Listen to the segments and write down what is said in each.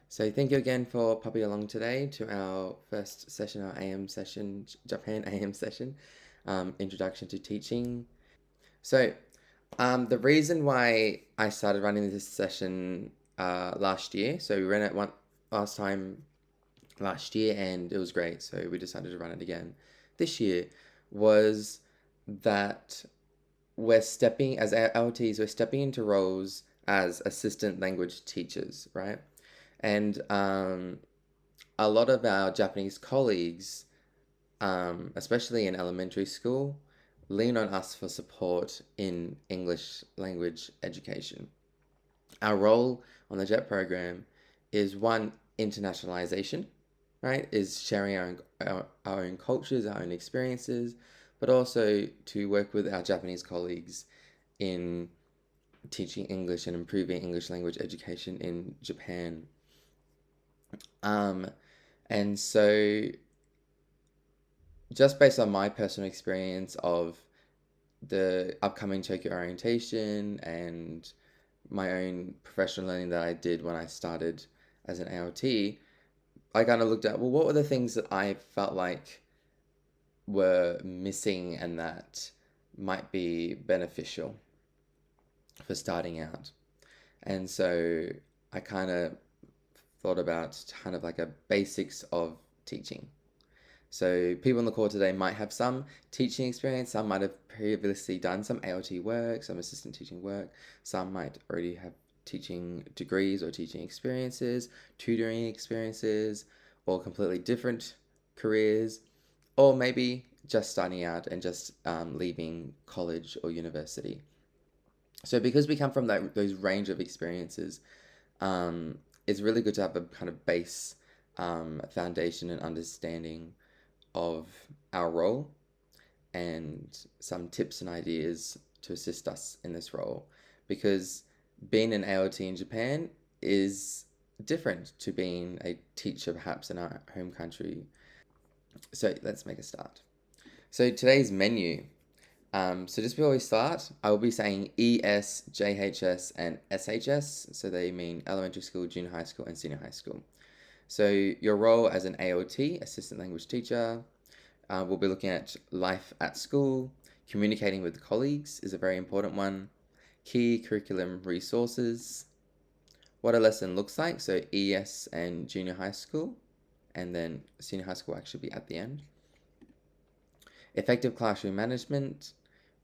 So thank you again for popping along today to our first session, our AM session, Japan AM session, Introduction to Teaching. So the reason why I started running this session last year, so we ran it one last time last year and it was great, so we decided to run it again this year, was that we're stepping, as LTs, we're stepping into roles as assistant language teachers, right? And a lot of our Japanese colleagues, especially in elementary school, lean on us for support in English language education. Our role on the JET program is one, internationalization, right? Is sharing our own cultures, our own experiences, but also to work with our Japanese colleagues in teaching English and improving English language education in Japan. Um, and so, just based on my personal experience of the upcoming Tokyo orientation and my own professional learning that I did when I started as an ALT, I kind of looked at, well, what were the things that I felt like were missing and that might be beneficial for starting out. And so I kind of thought about kind of like a basics of teaching. So people on the call today might have some teaching experience. Some might have previously done some ALT work, some assistant teaching work. Some might already have teaching degrees or teaching experiences, tutoring experiences, or completely different careers, or maybe just starting out and just leaving college or university. So because we come from those range of experiences, it's really good to have a kind of base foundation and understanding of our role and some tips and ideas to assist us in this role. Because being an ALT in Japan is different to being a teacher perhaps in our home country. So let's make a start. So today's menu. So just before we start, I will be saying ES, JHS, and SHS. So they mean elementary school, junior high school, and senior high school. So your role as an ALT, assistant language teacher, we'll be looking at life at school, communicating with colleagues is a very important one, key curriculum resources, what a lesson looks like, so ES and junior high school, and then senior high school actually be at the end. Effective classroom management,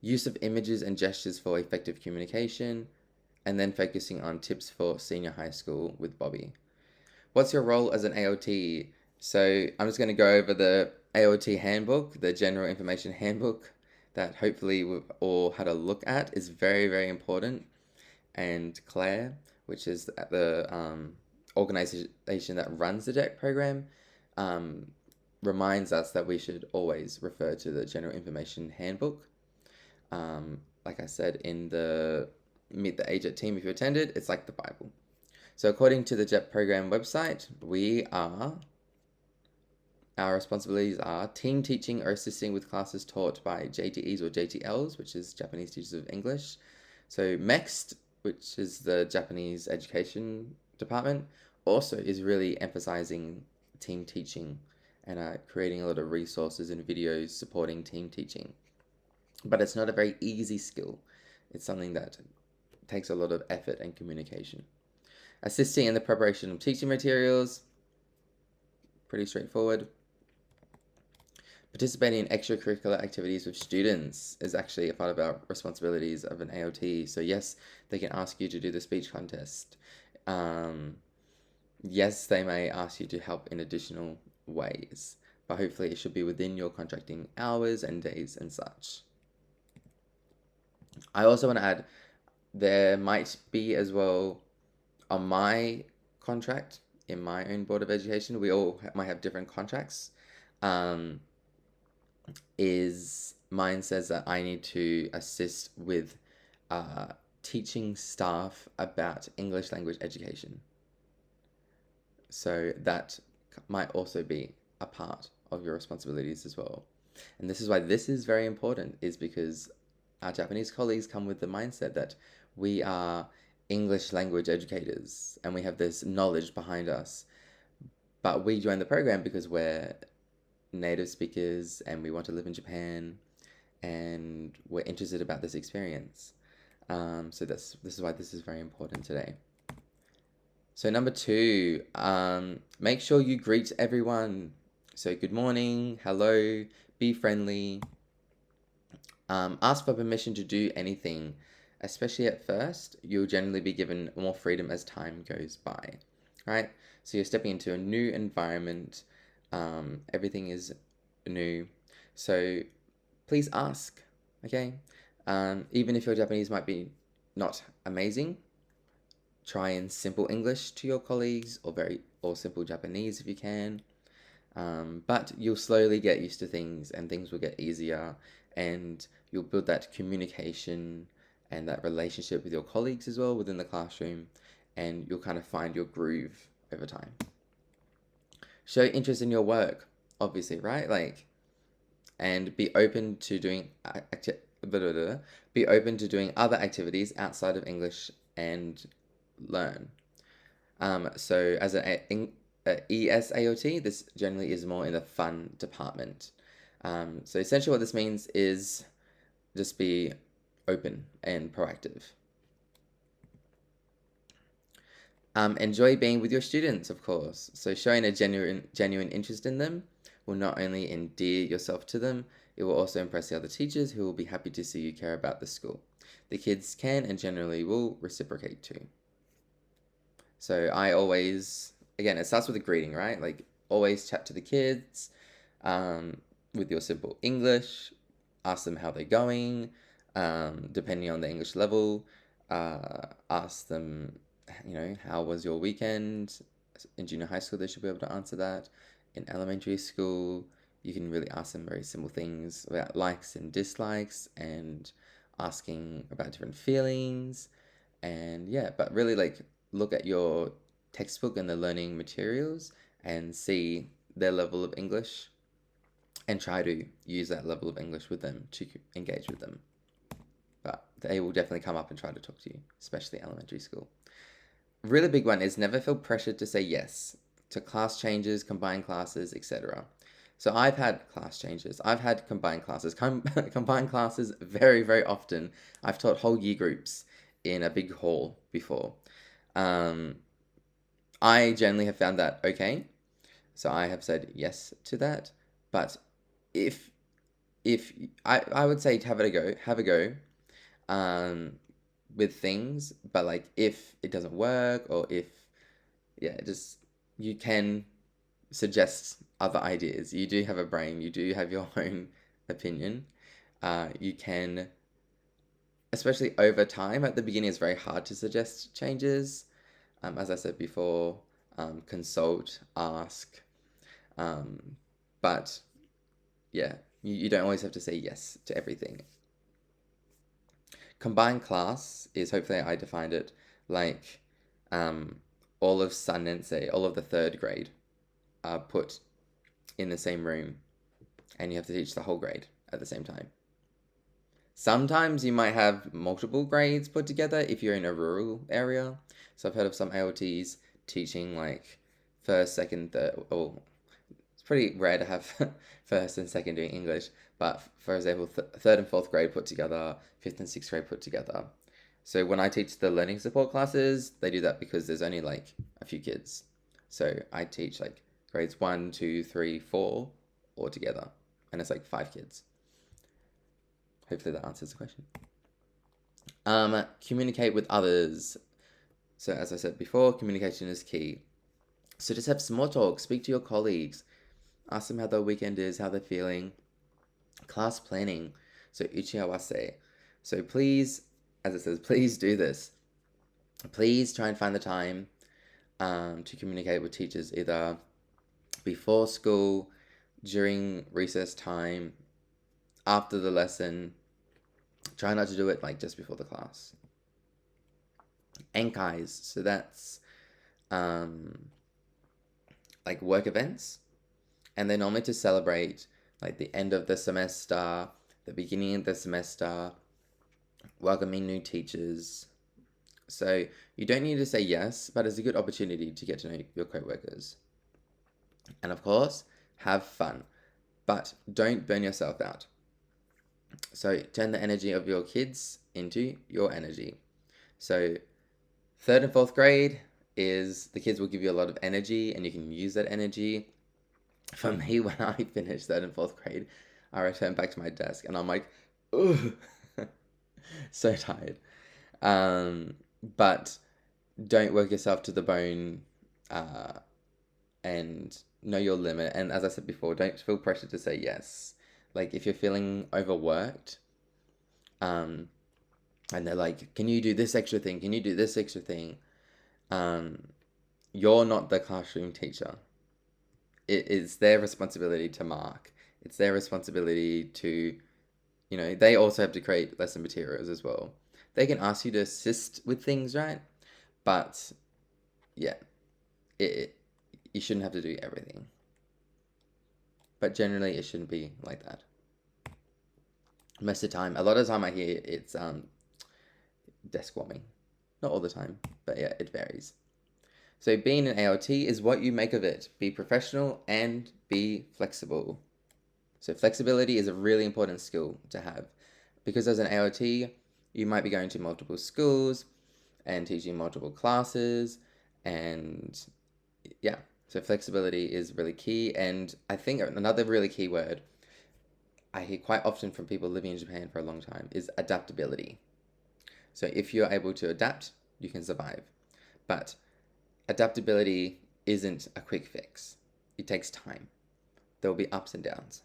use of images and gestures for effective communication, and then focusing on tips for senior high school with Bobby. What's your role as an ALT? So I'm just going to go over the ALT handbook, the general information handbook that hopefully we've all had a look at, is very, very important. And CLAIR, which is the organization that runs the JET program, reminds us that we should always refer to the general information handbook. Like I said, in the Meet the AJET team, if you attended, it's like the Bible. So according to the JET program website, our responsibilities are team teaching or assisting with classes taught by JTEs or JTLs, which is Japanese Teachers of English. So MEXT, which is the Japanese Education Department, also is really emphasizing team teaching and creating a lot of resources and videos supporting team teaching. But it's not a very easy skill. It's something that takes a lot of effort and communication. Assisting in the preparation of teaching materials, pretty straightforward. Participating in extracurricular activities with students is actually a part of our responsibilities of an ALT. So yes, they can ask you to do the speech contest. Yes, they may ask you to help in additional ways, but hopefully it should be within your contracting hours and days and such. I also want to add, there might be as well on my contract in my own board of education, we all might have different contracts. Is mine says that I need to assist with teaching staff about English language education. So that might also be a part of your responsibilities as well. And this is why this is very important, is because our Japanese colleagues come with the mindset that we are English language educators and we have this knowledge behind us. But we joined the program because we're native speakers and we want to live in Japan and we're interested about this experience. So this is why this is very important today. So number 2, make sure you greet everyone. So good morning, hello, be friendly. Ask for permission to do anything. Especially at first, you'll generally be given more freedom as time goes by, right? So you're stepping into a new environment. Everything is new. So please ask, okay? Even if your Japanese might be not amazing, try in simple English to your colleagues or simple Japanese if you can. But you'll slowly get used to things and things will get easier and you'll build that communication and that relationship with your colleagues as well within the classroom and you'll kind of find your groove over time. Show interest in your work, obviously, right? And be open to doing other activities outside of English and learn. So as an ESAOT, this generally is more in the fun department. So essentially what this means is just be open and proactive. Enjoy being with your students, of course. So showing a genuine interest in them will not only endear yourself to them, it will also impress the other teachers who will be happy to see you care about the school. The kids can and generally will reciprocate too. So I always, again, it starts with a greeting, right? Always chat to the kids with your simple English, ask them how they're going, depending on the English level, ask them, how was your weekend? In junior high school, they should be able to answer that. In elementary school, you can really ask them very simple things about likes and dislikes and asking about different feelings. And yeah, but really look at your textbook and the learning materials and see their level of English and try to use that level of English with them to engage with them. But they will definitely come up and try to talk to you, especially elementary school. Really big one is never feel pressured to say yes to class changes, combined classes, etc. So I've had class changes. I've had combined classes. Combined classes very, very often. I've taught whole year groups in a big hall before. I generally have found that okay. So I have said yes to that. But if I would say have a go with things, but if it doesn't work or if just you can suggest other ideas. You do have a brain, you do have your own opinion. You can, especially over time, at the beginning it's very hard to suggest changes. As I said before, consult, ask, but yeah, you don't always have to say yes to everything. Combined class is, hopefully I defined it, all of Sanensei, all of the 3rd grade are put in the same room and you have to teach the whole grade at the same time. Sometimes you might have multiple grades put together if you're in a rural area. So I've heard of some ALTs teaching 1st, 2nd, 3rd. Oh, it's pretty rare to have 1st and 2nd doing English. But for example, 3rd and 4th grade put together, 5th and 6th grade put together. So when I teach the learning support classes, they do that because there's only a few kids. So I teach grades 1, 2, 3, 4 all together. And it's 5 kids. Hopefully that answers the question. Communicate with others. So as I said before, communication is key. So just have small talk, speak to your colleagues, ask them how their weekend is, how they're feeling. Class planning. So uchiawase. So please, as it says, please do this. Please try and find the time to communicate with teachers either before school, during recess time, after the lesson. Try not to do it just before the class. Enkais, so that's work events, and they're normally to celebrate the end of the semester, the beginning of the semester, welcoming new teachers, So you don't need to say yes, but it's a good opportunity to get to know your co-workers. And of course, have fun, but don't burn yourself out. So turn the energy of your kids into your energy. So third and fourth grade is the kids will give you a lot of energy and you can use that energy. For me, when I finished third and fourth grade, I returned back to my desk and I'm like, ooh, so tired. But don't work yourself to the bone, and know your limit. And as I said before, don't feel pressure to say yes. Like if you're feeling overworked, um, and they're like, "Can you do this extra thing? Can you do this extra thing?" Um, you're not the classroom teacher. It is their responsibility to mark. It's their responsibility to, they also have to create lesson materials as well. They can ask you to assist with things, right? But yeah, it you shouldn't have to do everything. But generally, it shouldn't be like that. Most of the time, a lot of the time I hear it's desk warming. Not all the time, but yeah, it varies. So being an ALT is what you make of it. Be professional and be flexible. So flexibility is a really important skill to have because as an ALT, you might be going to multiple schools and teaching multiple classes, and yeah, so flexibility is really key. And I think another really key word I hear quite often from people living in Japan for a long time is adaptability. So if you're able to adapt, you can survive. But adaptability isn't a quick fix. It takes time. There will be ups and downs.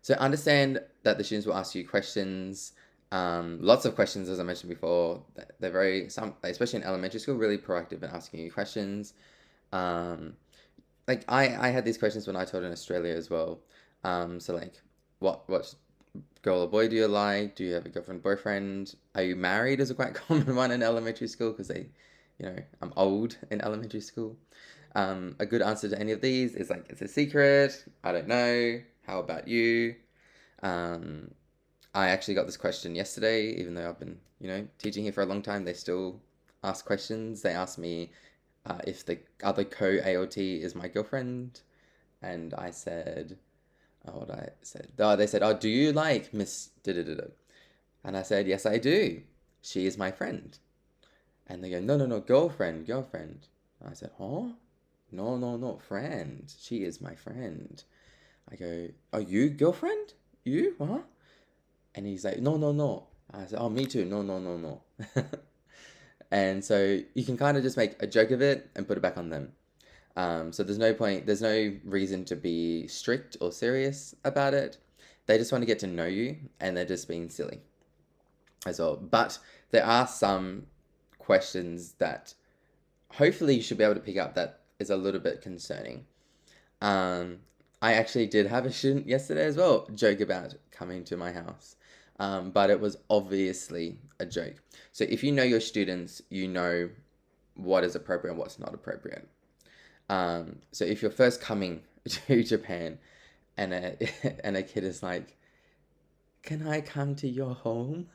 So understand that the students will ask you questions, lots of questions, as I mentioned before. They're especially in elementary school, really proactive in asking you questions. Like I had these questions when I taught in Australia as well. So like, what girl or boy do you like? Do you have a girlfriend, boyfriend? Are you married? Is a quite common one in elementary school because I'm old in elementary school. A good answer to any of these is like, it's a secret. I don't know. How about you? Um, I actually got this question yesterday, even though I've been, teaching here for a long time. They still ask questions. They asked me if the other co-AOT is my girlfriend, and I said, oh, what I said? Oh, they said, oh, do you like Miss da da da da? And I said, yes, I do. She is my friend. And they go, no, no, no, girlfriend, girlfriend. And I said, huh? No, no, not friend. She is my friend. I go, are you girlfriend? You? Huh? And he's like, no, no, no. I said, oh, me too. No, no, no, no. And so you can kind of just make a joke of it and put it back on them. So there's no reason to be strict or serious about it. They just want to get to know you and they're just being silly as well. But there are some questions that hopefully you should be able to pick up that is a little bit concerning. I actually did have a student yesterday as well joke about coming to my house. But it was obviously a joke. So if you know your students, you know what is appropriate and what's not appropriate. So if you're first coming to Japan and and a kid is like, "Can I come to your home?"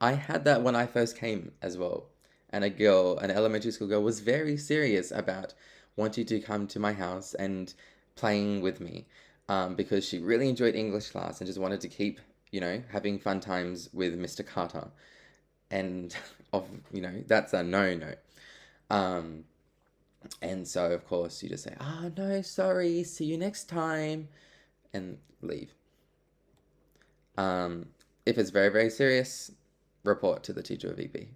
I had that when I first came as well. And an elementary school girl, was very serious about wanting to come to my house and playing with me, because she really enjoyed English class and just wanted to keep, having fun times with Mr. Carter. And, that's a no-no. Um, and so, of course, you just say, oh, no, sorry, see you next time, and leave. If it's very, very serious, report to the teacher or VP.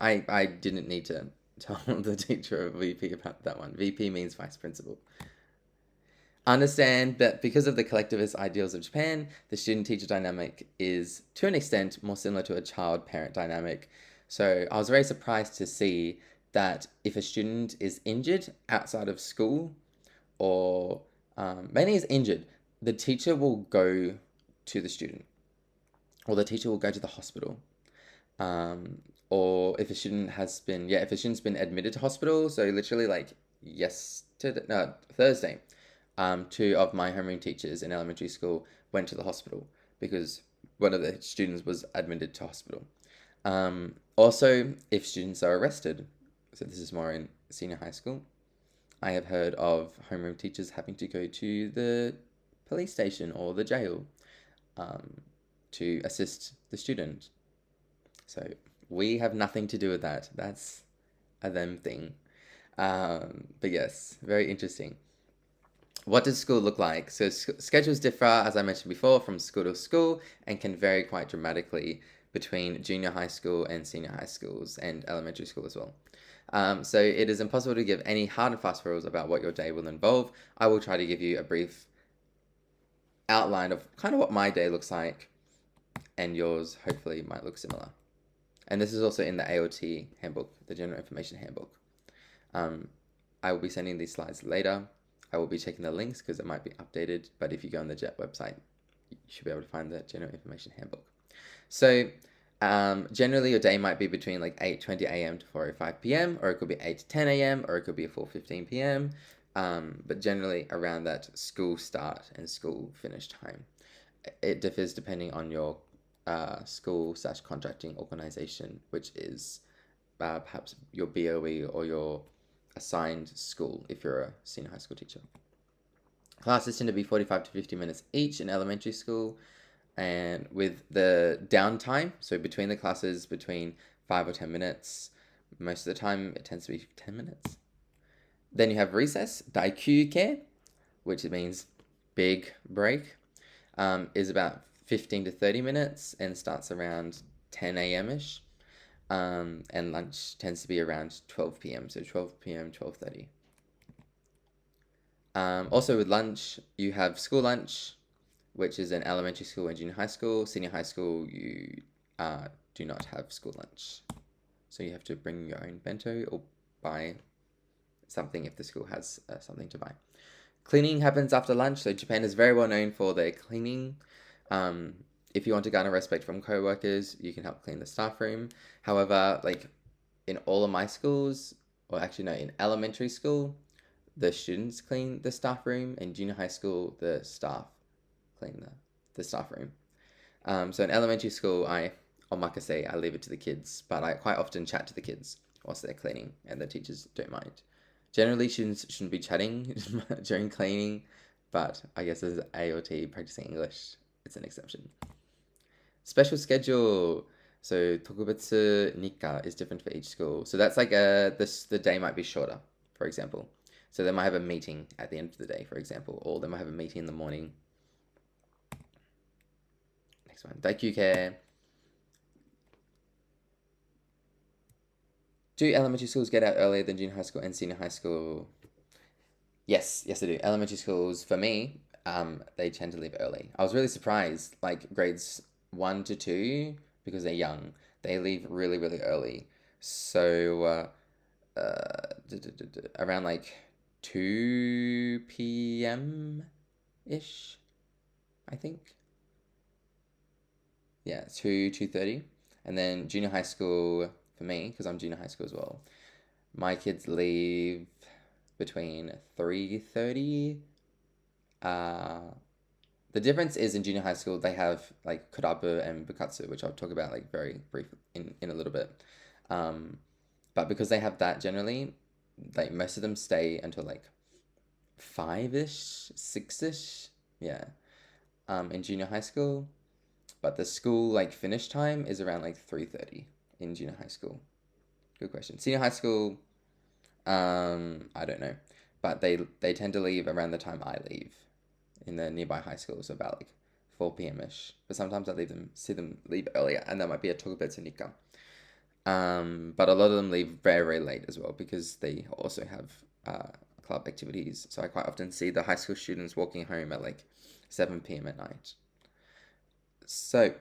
I didn't need to tell the teacher or VP about that one. VP means vice principal. Understand that because of the collectivist ideals of Japan, the student-teacher dynamic is, to an extent, more similar to a child-parent dynamic. So I was very surprised to see that if a student is injured outside of school, or mainly is injured, the teacher will go to the student, or the teacher will go to the hospital. Or if a student's been admitted to hospital, so literally like Thursday, two of my homeroom teachers in elementary school went to the hospital because one of the students was admitted to hospital. Also, if students are arrested, so this is more in senior high school, I have heard of homeroom teachers having to go to the police station or the jail um, to assist the student. So we have nothing to do with that. That's a them thing. But yes, very interesting. What does school look like? So schedules differ, as I mentioned before, from school to school and can vary quite dramatically between junior high school and senior high schools and elementary school as well. So it is impossible to give any hard and fast rules about what your day will involve. I will try to give you a brief outline of kind of what my day looks like, and yours hopefully might look similar. And this is also in the AOT handbook, the General Information Handbook. I will be sending these slides later. I will be checking the links because it might be updated, but if you go on the JET website, you should be able to find the General Information Handbook. So generally your day might be between like 8:20 a.m. to 4:05 p.m., or it could be 8 to 10 a.m., or it could be 4:15 p.m., but generally around that school start and school finish time. It differs depending on your school/contracting organization, which is perhaps your BOE or your assigned school if you're a senior high school teacher. Classes tend to be 45 to 50 minutes each in elementary school, and with the downtime, so between the classes, between 5 or 10 minutes, most of the time it tends to be 10 minutes. Then you have recess, daikuke, which means big break, is about 15 to 30 minutes and starts around 10 a.m.-ish. And lunch tends to be around 12 p.m., so 12 p.m., 12:30. Also with lunch, you have school lunch, which is in elementary school and junior high school. Senior high school, you do not have school lunch. So you have to bring your own bento or buy something if the school has something to buy. Cleaning happens after lunch, so Japan is very well known for their cleaning. If you want to garner respect from co-workers, you can help clean the staff room. However, like in all of my schools, or actually no, in elementary school, the students clean the staff room. In junior high school, the staff clean the staff room. So in elementary school, I omakase, I leave it to the kids, but I quite often chat to the kids whilst they're cleaning, and the teachers don't mind. Generally, students shouldn't be chatting during cleaning, but I guess as AOT practicing English, it's an exception. Special schedule. So tokubetsu nika is different for each school. So that's like the day might be shorter, for example. So they might have a meeting at the end of the day, for example, or they might have a meeting in the morning. Next one, daikuke. Do elementary schools get out earlier than junior high school and senior high school? Yes, they do. Elementary schools, for me, they tend to leave early. I was really surprised, like grades 1 to 2, because they're young, they leave really, really early. So around like 2 p.m. ish, I think. Yeah, 2:30. And then junior high school, for me, because I'm junior high school as well, my kids leave between 3:30. The difference is in junior high school they have like kodabu and bukatsu, which I'll talk about like very brief in a little bit. But because they have that generally, like most of them stay until like 5-ish, 6-ish. Yeah. In junior high school. But the school like finish time is around like 3:30 in junior high school. Good question. Senior high school, I don't know. But they tend to leave around the time I leave in the nearby high school, so about like 4 p.m.-ish. But sometimes I see them leave earlier, and that might be a tokubetsu nika. But a lot of them leave very, very late as well because they also have club activities. So I quite often see the high school students walking home at like 7 p.m. at night. So,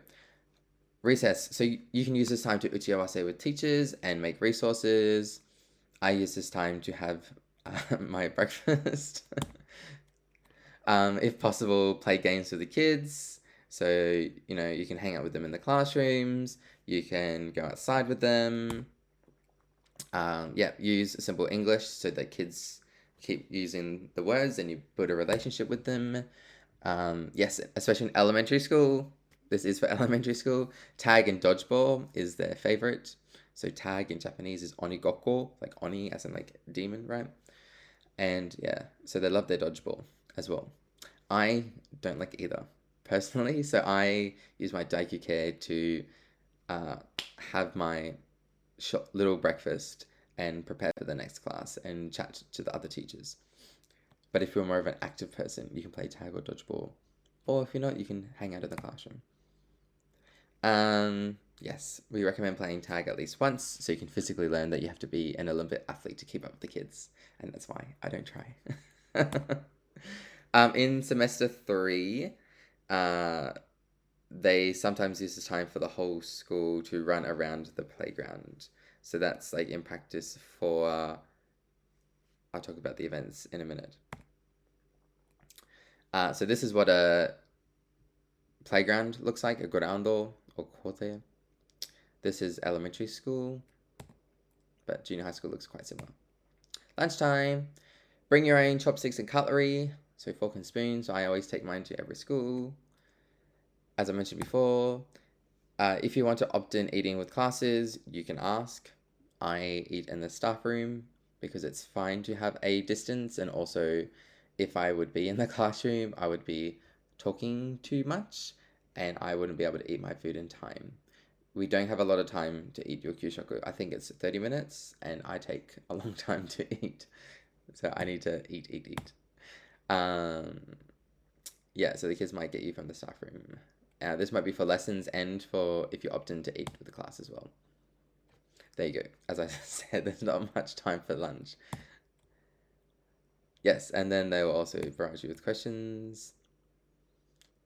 recess. So you can use this time to uchiawase with teachers and make resources. I use this time to have my breakfast. If possible, play games with the kids. So, you can hang out with them in the classrooms. You can go outside with them. Use simple English so that kids keep using the words and you build a relationship with them. Yes, especially in elementary school. this is for elementary school. Tag and dodgeball is their favorite. So tag in Japanese is onigoko, like oni as in like demon, right? And yeah, so they love their dodgeball as well. I don't like either personally, so I use my daikyu to uh, have my little breakfast and prepare for the next class and chat to the other teachers. But if you're more of an active person, you can play tag or dodgeball. Or if you're not, you can hang out in the classroom. Yes, we recommend playing tag at least once so you can physically learn that you have to be an Olympic athlete to keep up with the kids. And that's why I don't try. In semester 3, they sometimes use this time for the whole school to run around the playground. So that's like in practice for. I'll talk about the events in a minute. So this is what a playground looks like, a gorando or kote. This is elementary school, but junior high school looks quite similar. Lunchtime, bring your own chopsticks and cutlery, so fork and spoon. So I always take mine to every school. As I mentioned before, if you want to opt in eating with classes, you can ask. I eat in the staff room because it's fine to have a distance, and also if I would be in the classroom, I would be talking too much and I wouldn't be able to eat my food in time. We don't have a lot of time to eat your kyushoku. I think it's 30 minutes and I take a long time to eat. So I need to eat. Yeah, so the kids might get you from the staff room. This might be for lessons and for if you opt in to eat with the class as well. There you go. As I said, there's not much time for lunch. Yes, and then they will also barrage you with questions.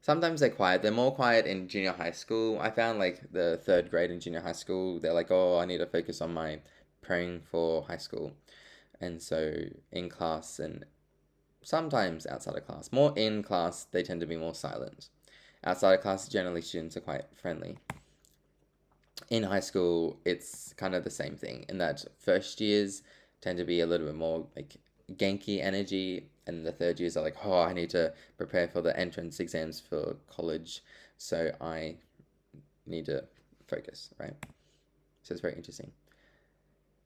Sometimes they're quiet. They're more quiet in junior high school. I found like the third grade in junior high school, they're like, oh, I need to focus on my praying for high school. And so in class and sometimes outside of class, more in class, they tend to be more silent. Outside of class, generally students are quite friendly. In high school, it's kind of the same thing in that first years tend to be a little bit more like Genki energy, and the third years are like, oh, I need to prepare for the entrance exams for college, so I need to focus, right? So it's very interesting.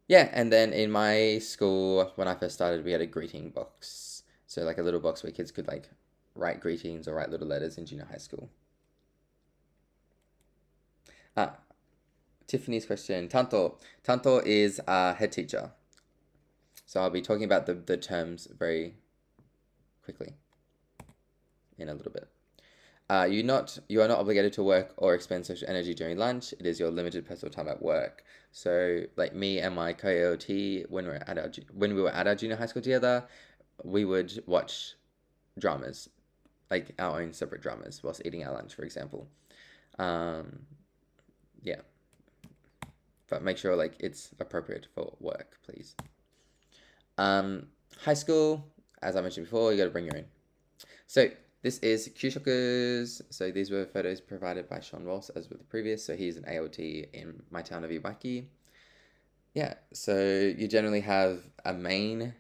Yeah, and then in my school, when I first started, we had a greeting box. So like a little box where kids could like write greetings or write little letters in junior high school. Tiffany's question, Tanto. Tanto is head teacher. So I'll be talking about the terms very quickly in a little bit. You are not obligated to work or expend social energy during lunch. It is your limited personal time at work. So like me and my co-AOT, when we were at our junior high school together, we would watch dramas, like our own separate dramas, whilst eating our lunch, for example. Yeah, but make sure like it's appropriate for work, please. High school, as I mentioned before, you got to bring your own. So this is Kyushoku's. So these were photos provided by Sean Ross, as with the previous. So he's an AOT in my town of Iwaki. Yeah, so you generally have a main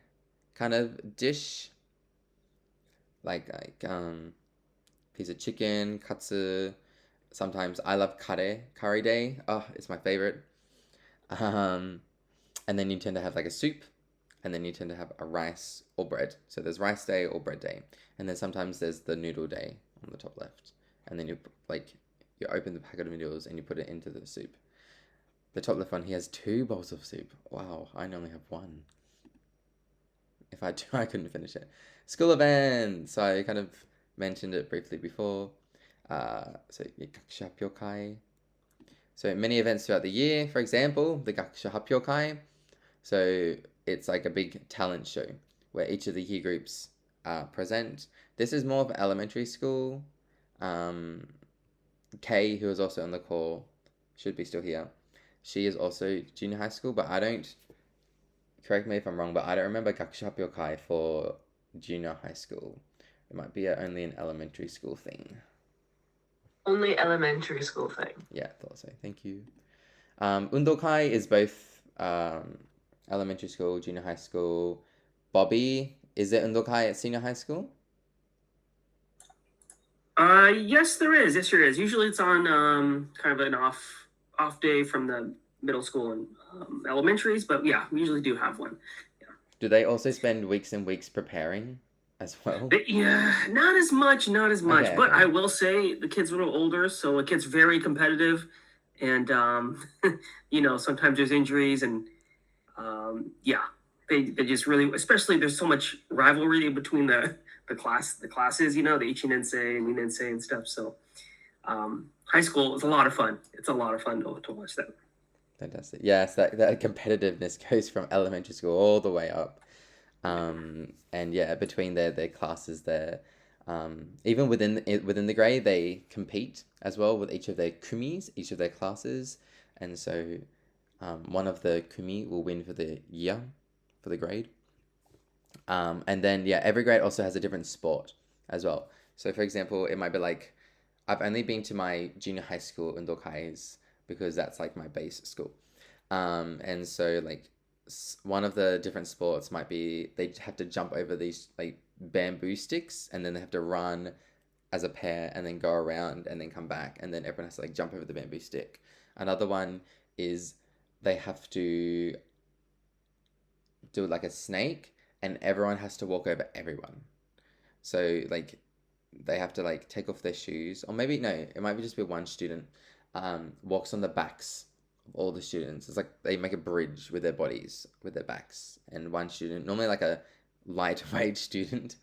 kind of dish, like piece of chicken, katsu. Sometimes I love curry day. Oh, it's my favorite. And then you tend to have like a soup, and then you tend to have a rice or bread. So there's rice day or bread day, and then sometimes there's the noodle day on the top left, and then you open the packet of noodles and you put it into the soup. The top left one, he has 2 bowls of soup. Wow, I only have 1. If I do, I couldn't finish it. School events. So I kind of mentioned it briefly before. So Gakusha Hapyokai. So many events throughout the year. For example, the Gakusha Hapyokai. So it's like a big talent show where each of the year groups present. This is more of elementary school. Kay, who is also on the call, should be still here. She is also junior high school, but I don't, correct me if I'm wrong, but I don't remember Gakusha Hapyokai for junior high school. It might be only an elementary school thing. Only elementary school thing. Yeah, I thought so. Thank you. Undokai is both elementary school, junior high school. Bobby, is it Undokai at senior high school? Yes, there is. Yes, there is. Usually, it's on kind of an off day from the middle school and elementaries, but yeah, we usually do have one. Yeah. Do they also spend weeks and weeks preparing as well? Yeah, not as much, not as much. Okay, But okay. I will say the kid's a little older, so it gets very competitive, and sometimes there's injuries, and yeah, they just really, especially there's so much rivalry between the classes, the Ichinense and Ninense and stuff. So high school is a lot of fun. It's a lot of fun to watch that. Fantastic. Yes, that competitiveness goes from elementary school all the way up. And yeah, between their classes there, even within the grade, they compete as well with each of their kumis, each of their classes, and so one of the kumi will win for the year, for the grade. And then yeah, every grade also has a different sport as well. So for example, it might be like I've only been to my junior high school in Dokai's because that's like my base school. And so like one of the different sports might be they have to jump over these like bamboo sticks and then they have to run as a pair and then go around and then come back and then everyone has to like jump over the bamboo stick. Another one is they have to do like a snake and everyone has to walk over everyone. So like they have to like take off their shoes, or maybe no, it might be just be one student walks on the backs of all the students. It's like they make a bridge with their bodies, with their backs, and one student, normally like a lightweight student,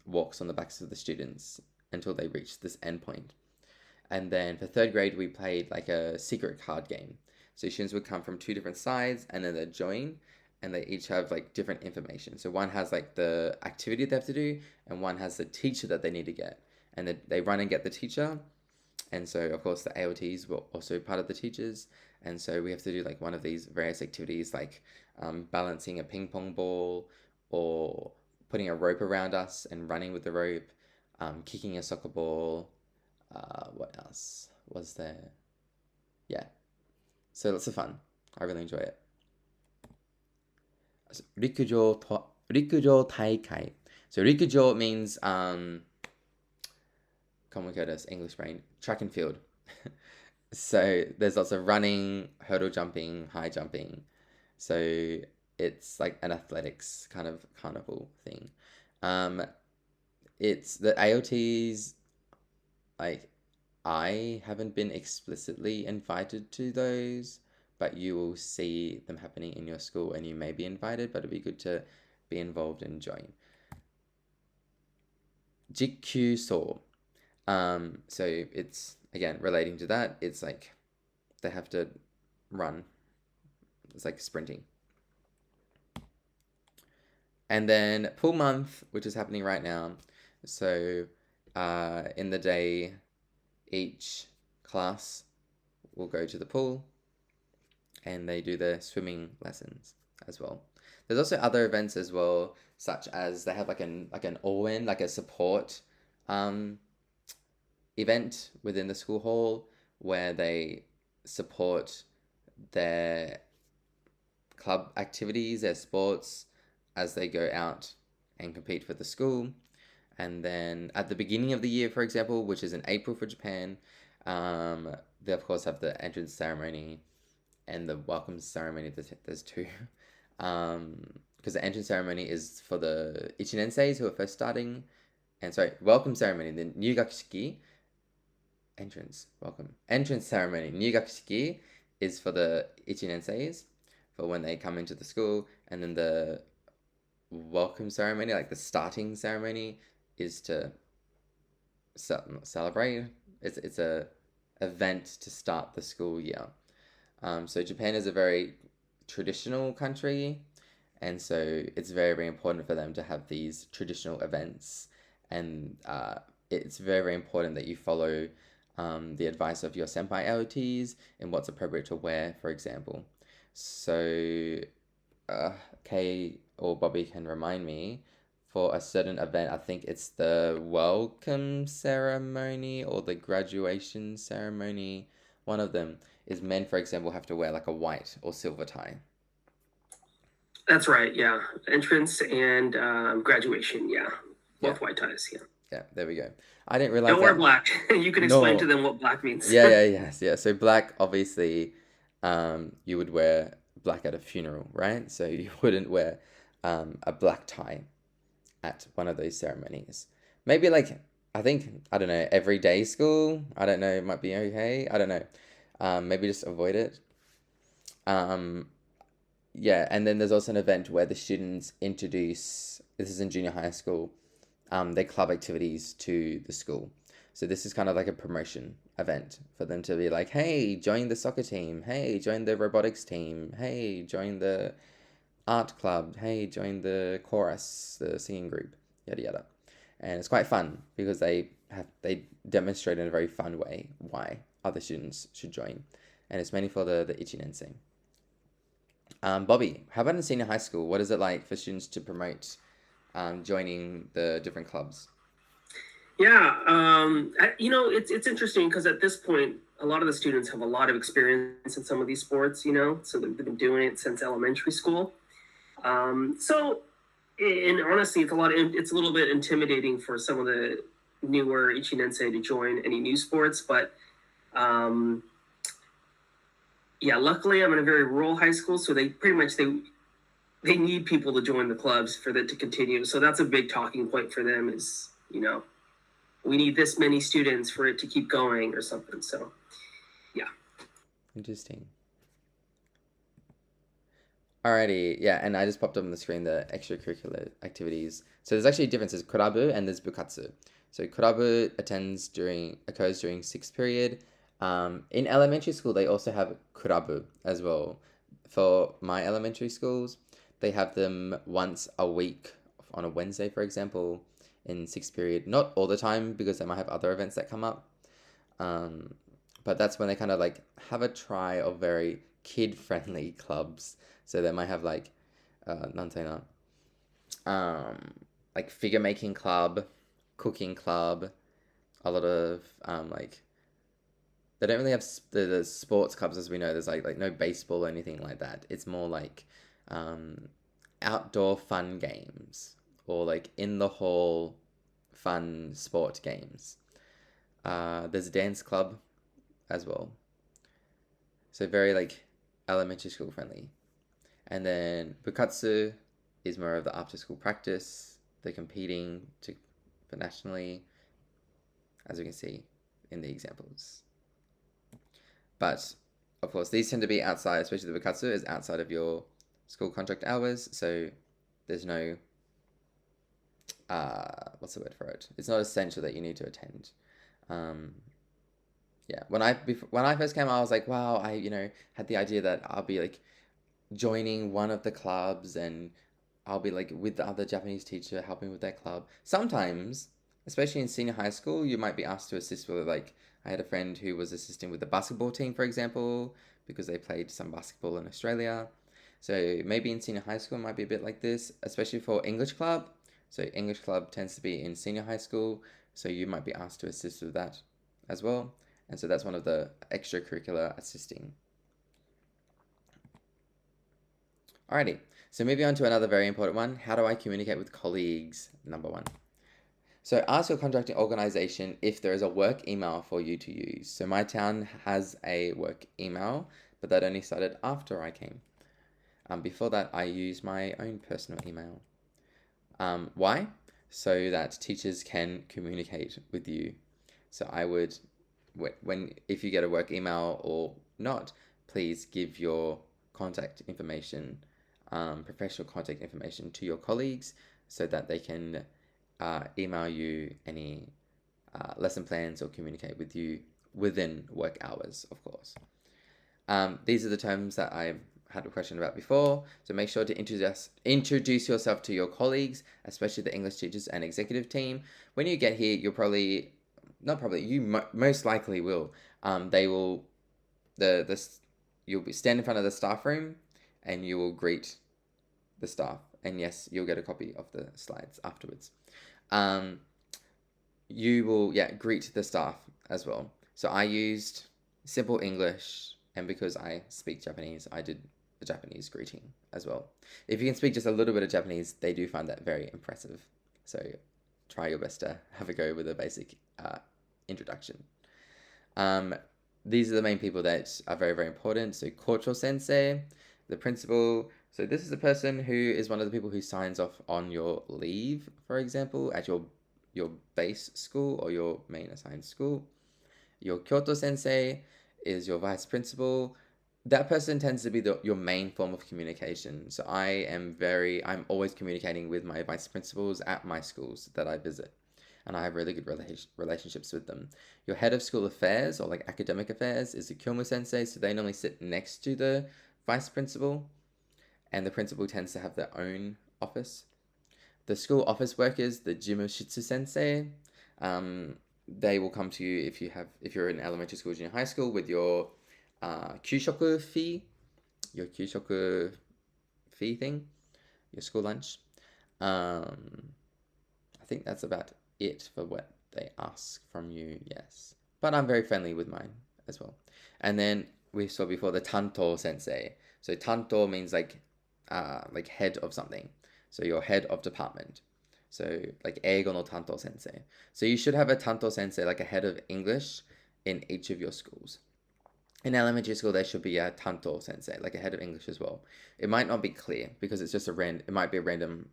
walks on the backs of the students until they reach this endpoint. And then for third grade, we played like a secret card game. So students would come from two different sides and then they'd join and they each have like different information. So one has like the activity they have to do and one has the teacher that they need to get. And they run and get the teacher. And so, of course, the AOTs were also part of the teachers. And so we have to do like one of these various activities like balancing a ping pong ball or putting a rope around us and running with the rope, kicking a soccer ball, what else was there? Yeah, so lots of fun. I really enjoy it. 陸上大会. So 陸上 means complicated English brain, track and field. So there's lots of running, hurdle jumping, high jumping. So it's like an athletics kind of carnival thing. Um, it's the AOTs, like I haven't been explicitly invited to those, but you will see them happening in your school and you may be invited, but it'd be good to be involved and join. Jikkyuso. So it's again relating to that. It's like they have to run. It's like sprinting. And then pool month, which is happening right now. So in the day, each class will go to the pool and they do their swimming lessons as well. There's also other events as well, such as they have like an all-in, like a support event within the school hall where they support their club activities, their sports as they go out and compete for the school. And then at the beginning of the year, for example, which is in April for Japan, they of course have the entrance ceremony and the welcome ceremony. There's two. Because the entrance ceremony is for the Ichinenseis who are first starting. And sorry, welcome ceremony, the Nyugakishiki, entrance ceremony, Nyugakishiki is for the Ichinenseis, for when they come into the school. And then the welcome ceremony, like the starting ceremony, is to celebrate. It's a event to start the school year. So Japan is a very traditional country, and so it's very, very important for them to have these traditional events, and it's very, very important that you follow the advice of your senpai LTs and what's appropriate to wear, for example. So Kay or Bobby can remind me for a certain event. I think it's the welcome ceremony or the graduation ceremony. One of them is men, for example, have to wear like a white or silver tie. That's right. Yeah, entrance and graduation. Yeah, Yeah. both white ties. Yeah. Yeah, there we go. I didn't realize Don't wear that. black. You can explain to No. them what black means. Yeah. So black, obviously, you would wear black at a funeral, right? So you wouldn't wear a black tie at one of those ceremonies. Maybe like I think I don't know everyday school. I don't know. It might be okay. I don't know. Maybe just avoid it. Um, yeah, and then there's also an event where the students introduce. This is in junior high school. Their club activities to the school. So this is kind of like a promotion event for them to be like, hey, join the soccer team. Hey, join the robotics team. Hey, join the art club. Hey, join the chorus, the singing group, yada yada. And it's quite fun because they demonstrate in a very fun way why other students should join. And it's mainly for the Ichinensei. Bobby, how about in senior high school? What is it like for students to promote joining the different clubs? Yeah, it's interesting because at this point, a lot of the students have a lot of experience in some of these sports. So they've been doing it since elementary school. So, and honestly, it's a little bit intimidating for some of the newer Ichinensei to join any new sports, but um, yeah, luckily I'm in a very rural high school, so they pretty much they need people to join the clubs for that to continue. So that's a big talking point for them is, we need this many students for it to keep going or something. So, yeah. Interesting. Alrighty, yeah, and I just popped up on the screen the extracurricular activities. So there's actually differences, kurabu and there's bukatsu. So kurabu occurs during sixth period. In elementary school, they also have kurabu as well. For my elementary schools, they have them once a week on a Wednesday, for example, in sixth period. Not all the time because they might have other events that come up. Um, but that's when they kind of like have a try of very kid-friendly clubs. So they might have like, なんていうの, like figure making club, cooking club, a lot of like they don't really have the sports clubs as we know. There's like no baseball or anything like that. It's more like um, outdoor fun games or like in the hall fun sport games. There's a dance club as well. So very like elementary school friendly. And then Bukatsu is more of the after school practice. They're competing for nationally, as we can see in the examples. But of course, these tend to be outside, especially the Bukatsu is outside of your school contract hours. So there's no, what's the word for it? It's not essential that you need to attend. Yeah, when I first came, I was like, wow, I had the idea that I'll be like joining one of the clubs and I'll be like with the other Japanese teacher helping with their club. Sometimes, especially in senior high school, you might be asked to assist with like I had a friend who was assisting with the basketball team, for example, because they played some basketball in Australia. So maybe in senior high school it might be a bit like this, especially for English club. So English club tends to be in senior high school, so you might be asked to assist with that as well. And so that's one of the extracurricular assisting. Alrighty, so moving on to another very important one. How do I communicate with colleagues? Number one. So ask your contracting organization if there is a work email for you to use. So my town has a work email, but that only started after I came. Before that, I used my own personal email. Why? So that teachers can communicate with you. So I would, if you get a work email or not, please give your contact information, professional contact information to your colleagues so that they can email you any lesson plans or communicate with you within work hours, of course. These are the terms that I had a question about before. So make sure to introduce yourself to your colleagues, especially the English teachers and executive team. When you get here, you'll probably, not probably, you most likely will. They will, you'll be stand in front of the staff room and you will greet the staff. And yes, you'll get a copy of the slides afterwards. You will, greet the staff as well. So I used simple English, and because I speak Japanese, I did the Japanese greeting as well. If you can speak just a little bit of Japanese, they do find that very impressive. So try your best to have a go with a basic introduction. These are the main people that are very, very important. So Kocho sensei, the principal. So this is the person who is one of the people who signs off on your leave, for example, at your base school or your main assigned school. Your Kyoto sensei is your vice principal. That person tends to be your main form of communication. So I'm always communicating with my vice principals at my schools that I visit. And I have really good relationships with them. Your head of school affairs or like academic affairs is the Kyomu sensei. So they normally sit next to the vice principal. And the principal tends to have their own office. The school office workers, the Jimushitsu sensei, they will come to you if you're in elementary school, junior high school with your kyushoku fee, your kyushoku fee thing, your school lunch. I think that's about it for what they ask from you, yes. But I'm very friendly with mine as well. And then we saw before the tanto sensei. So tanto means like head of something. So you're head of department. So like eigo no tanto sensei. So you should have a tanto sensei, like a head of English in each of your schools. In elementary school, there should be a tanto sensei, like a head of English as well. It might not be clear because it's just it might be a random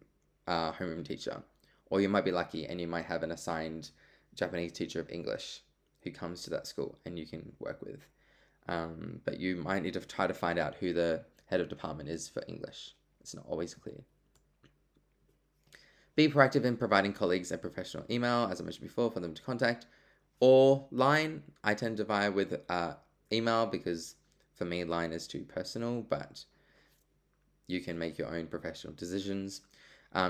homeroom teacher. Or you might be lucky and you might have an assigned Japanese teacher of English who comes to that school and you can work with. But you might need to try to find out who the head of department is for English. It's not always clear. Be proactive in providing colleagues a professional email, as I mentioned before, for them to contact, or line. I tend to vie with email because for me, line is too personal, but you can make your own professional decisions.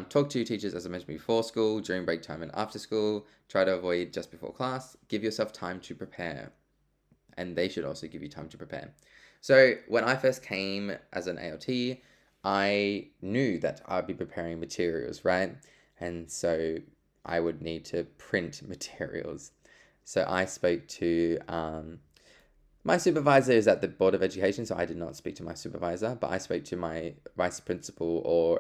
Talk to your teachers, as I mentioned before school, during break time and after school. Try to avoid just before class. Give yourself time to prepare. And they should also give you time to prepare. So when I first came as an ALT, I knew that I'd be preparing materials, right? And so I would need to print materials. So I spoke to my supervisor is at the Board of Education, so I did not speak to my supervisor, but I spoke to my vice principal or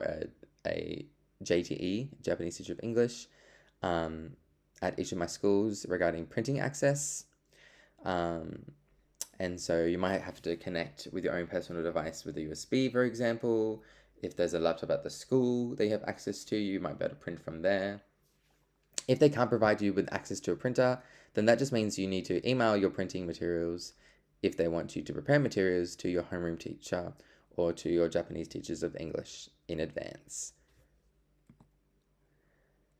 a JTE, Japanese Teacher of English, at each of my schools regarding printing access. And so you might have to connect with your own personal device with a USB, for example. If there's a laptop at the school that you have access to, you might be able to print from there. If they can't provide you with access to a printer, then that just means you need to email your printing materials if they want you to prepare materials to your homeroom teacher or to your Japanese teachers of English in advance.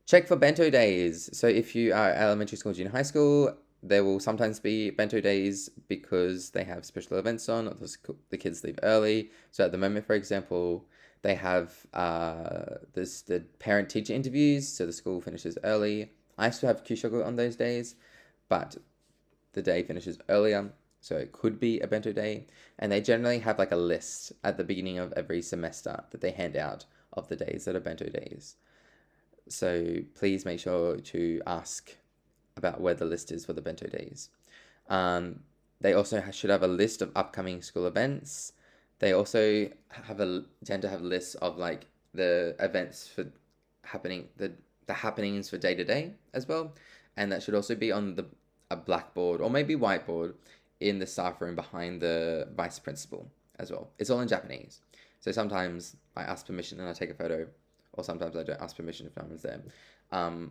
Check for bento days. So if you are elementary school, junior high school, there will sometimes be bento days because they have special events on, or the kids leave early. So at the moment, for example, they have the parent-teacher interviews, so the school finishes early. I still have kyushoku on those days, but the day finishes earlier, so it could be a bento day. And they generally have like a list at the beginning of every semester that they hand out of the days that are bento days. So please make sure to ask about where the list is for the bento days. They also should have a list of upcoming school events. They also tend to have lists of like the events for happening, the happenings for day to day as well. And that should also be on a blackboard or maybe whiteboard in the staff room behind the vice principal as well. It's all in Japanese. So sometimes I ask permission and I take a photo, or sometimes I don't ask permission if no one's there,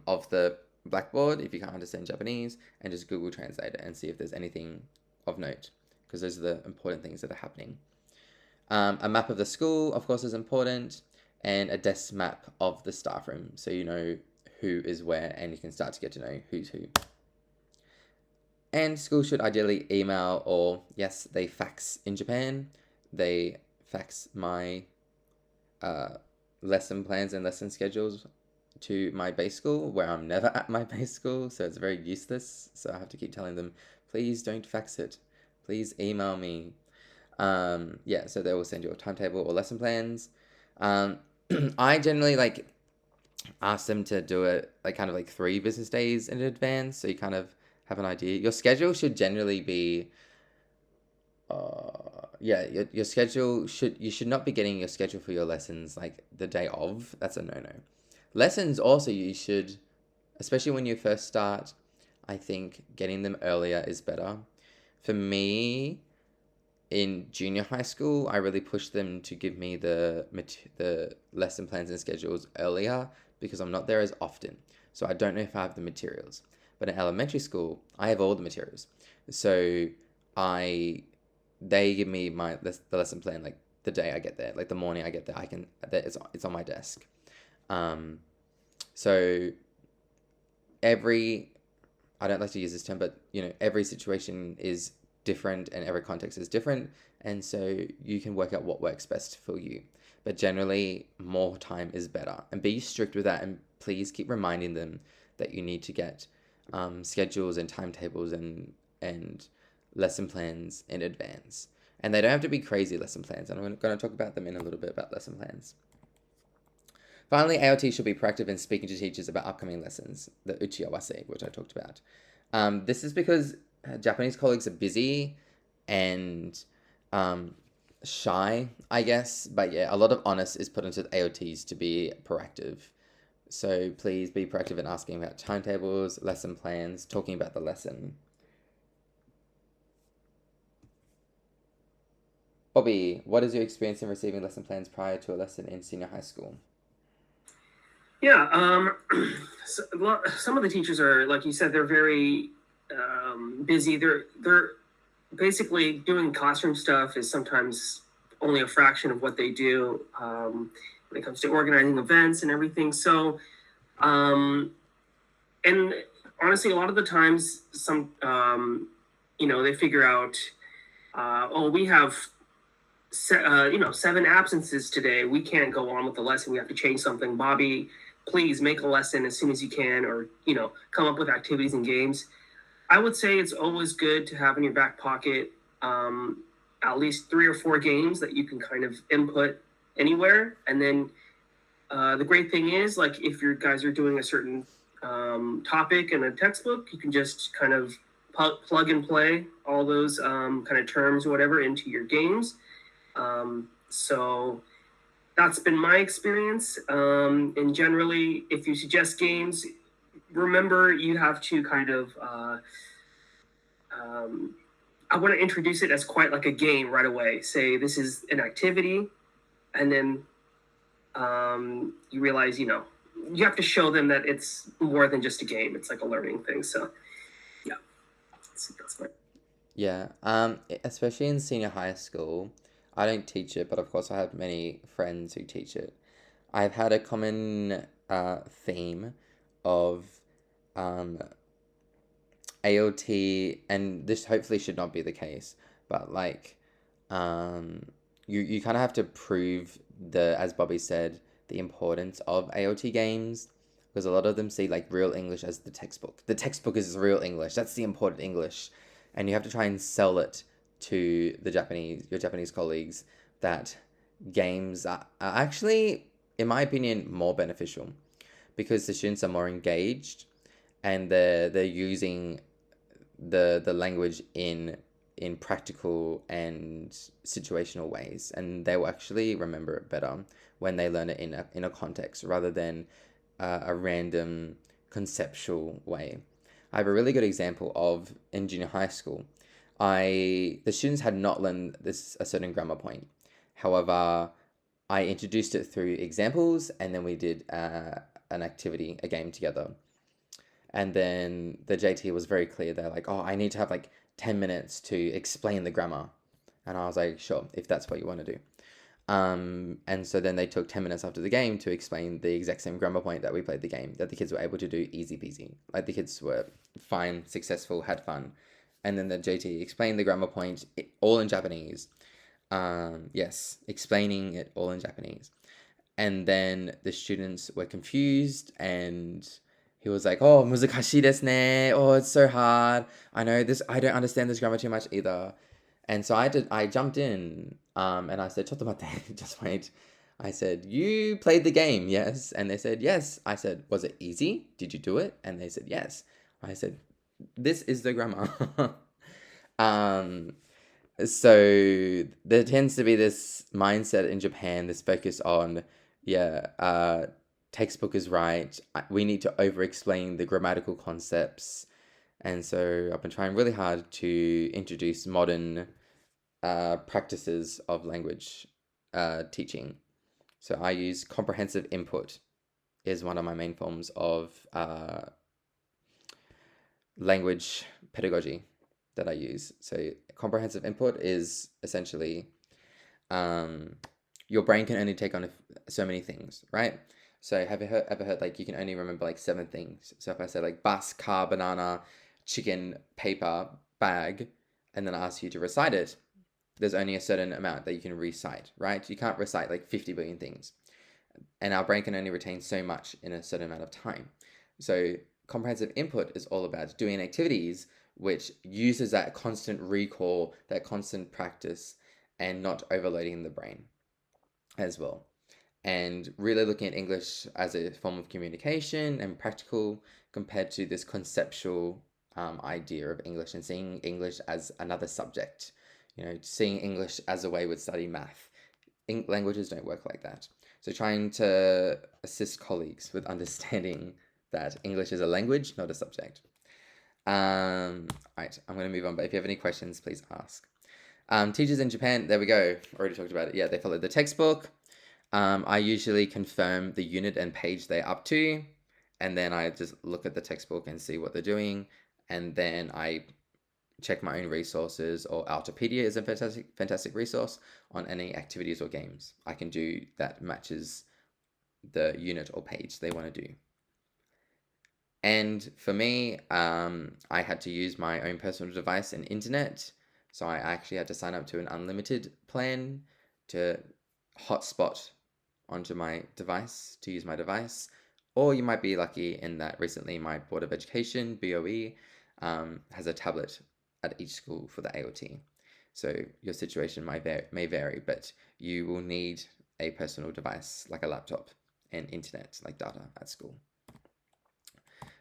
of the blackboard if you can't understand Japanese, and just Google Translate it and see if there's anything of note, because those are the important things that are happening. A map of the school, of course, is important, and a desk map of the staff room, so you know who is where and you can start to get to know who's who. And schools should ideally email, or yes, they fax in Japan. They fax my lesson plans and lesson schedules to my base school, where I'm never at my base school, so it's very useless. So I have to keep telling them, please don't fax it. Please email me. So they will send you a timetable or lesson plans. I generally ask them to do it kind of 3 business days in advance, so you kind of have an idea. Your schedule should generally be your schedule you should not be getting your schedule for your lessons the day of. That's a no-no. Lessons also, you should especially when you first start, I think getting them earlier is better. For me, in junior high school, I really pushed them to give me the lesson plans and schedules earlier because I'm not there as often. So I don't know if I have the materials. But in elementary school, I have all the materials. So I they give me the lesson plan like the day I get there, like the morning I get there. It's on my desk. Um, so every I don't like to use this term, but every situation is different and every context is different, and so you can work out what works best for you. But generally, more time is better, and be strict with that. And please keep reminding them that you need to get schedules and timetables and lesson plans in advance. And they don't have to be crazy lesson plans. And I'm going to talk about them in a little bit about lesson plans. Finally, ALT should be proactive in speaking to teachers about upcoming lessons, the uchiawase, which I talked about. This is because Japanese colleagues are busy and shy, I guess. But yeah, a lot of onus is put into the AOTs to be proactive. So please be proactive in asking about timetables, lesson plans, talking about the lesson. Bobby, what is your experience in receiving lesson plans prior to a lesson in senior high school? Yeah, some of the teachers are, like you said, they're very busy. They're basically doing classroom stuff is sometimes only a fraction of what they do when it comes to organizing events and everything. So, and honestly, a lot of the times, they figure out, we have 7 absences today. We can't go on with the lesson. We have to change something. Bobby, please make a lesson as soon as you can, or come up with activities and games. I would say it's always good to have in your back pocket at least 3 or 4 games that you can kind of input anywhere. And then the great thing is, like, if you guys are doing a certain topic in a textbook, you can just kind of plug and play all those kind of terms or whatever into your games. So that's been my experience. And generally, if you suggest games, remember you have to kind of, I want to introduce it as quite like a game right away. Say this is an activity, and then you realize, you have to show them that it's more than just a game. It's like a learning thing. So, yeah, that's my. Yeah, especially in senior high school. I don't teach it, but of course I have many friends who teach it. I've had a common theme of AOT, and this hopefully should not be the case, but like you kind of have to prove as Bobby said, the importance of AOT games, because a lot of them see like real English as the textbook. The textbook is real English. That's the important English, and you have to try and sell it to your Japanese colleagues that games are actually, in my opinion, more beneficial because the students are more engaged and they're using the language in practical and situational ways, and they will actually remember it better when they learn it in a context rather than a random conceptual way. I have a really good example of in junior high school. The students had not learned a certain grammar point. However, I introduced it through examples, and then we did an activity, a game together. And then the JT was very clear. They're like, "Oh, I need to have like 10 minutes to explain the grammar," and I was like, "Sure, if that's what you want to do." And so then they took 10 minutes after the game to explain the exact same grammar point that we played the game, that the kids were able to do easy peasy. Like the kids were fine, successful, had fun. And then the JT explained the grammar point all in Japanese. Yes, explaining it all in Japanese. And then the students were confused and he was like, "Oh, muzakashi desu ne. Oh, it's so hard. I don't understand this grammar too much either." And so I jumped in, and I said, "Chotto matte, just wait." I said, "You played the game, yes?" And they said, "Yes." I said, "Was it easy? Did you do it?" And they said, "Yes." I said, "This is the grammar." So there tends to be this mindset in Japan, this focus on, textbook is right. We need to over-explain the grammatical concepts. And so I've been trying really hard to introduce modern practices of language teaching. So I use comprehensive input is one of my main forms of language pedagogy that I use. So comprehensive input is essentially your brain can only take on so many things, right? So have you ever heard like you can only remember like 7 things? So if I say like bus, car, banana, chicken, paper, bag, and then I ask you to recite it, there's only a certain amount that you can recite, right? You can't recite like 50 billion things. And our brain can only retain so much in a certain amount of time. So comprehensive input is all about doing activities which uses that constant recall, that constant practice, and not overloading the brain as well. And really looking at English as a form of communication and practical compared to this conceptual idea of English, and seeing English as another subject. Seeing English as a way we'd study math. Languages don't work like that. So trying to assist colleagues with understanding that English is a language, not a subject. Right, I'm going to move on, but if you have any questions, please ask. Teachers in Japan, there we go. Already talked about it. Yeah, they follow the textbook. I usually confirm the unit and page they're up to, and then I just look at the textbook and see what they're doing, and then I check my own resources, or Altipedia is a fantastic resource on any activities or games I can do that matches the unit or page they want to do. And for me, I had to use my own personal device and internet, so I actually had to sign up to an unlimited plan to hotspot onto my device to use my device. Or you might be lucky in that recently my Board of Education, BOE, has a tablet at each school for the AOT. So your situation may vary, but you will need a personal device like a laptop and internet like data at school.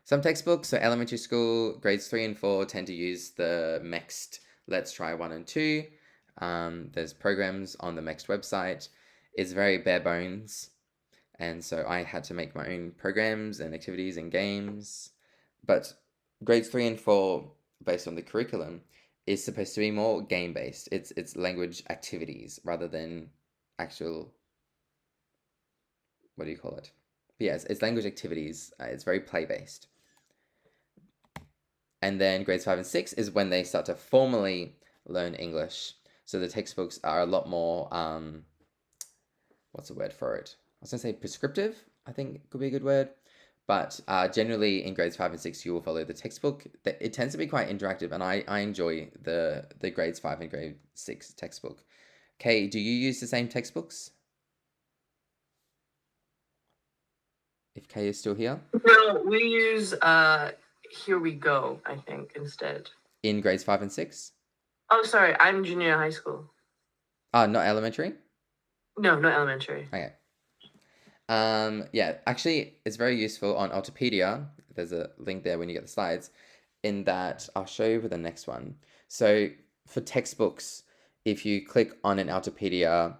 Some textbooks, so elementary school, grades 3 and 4 tend to use the MEXT Let's Try 1 and 2. There's programs on the MEXT website. It's very bare bones, and so I had to make my own programs and activities and games. But grades 3 and 4, based on the curriculum, is supposed to be more game-based. It's language activities rather than actual, what do you call it? But yes, it's language activities. It's very play-based. And then grades 5 and 6 is when they start to formally learn English. So the textbooks are a lot more, what's the word for it? I was going to say prescriptive, I think could be a good word. But generally in grades 5 and 6, you will follow the textbook. It tends to be quite interactive, and I enjoy the grades 5 and grade 6 textbook. Kay, do you use the same textbooks? If Kay is still here? No, we use Here We Go, I think, instead. In grades 5 and 6? Oh, sorry, I'm junior high school. Not elementary? No, not elementary. Okay. Yeah, actually, it's very useful on Altipedia. There's a link there when you get the slides. In that, I'll show you with the next one. So for textbooks, if you click on an Altipedia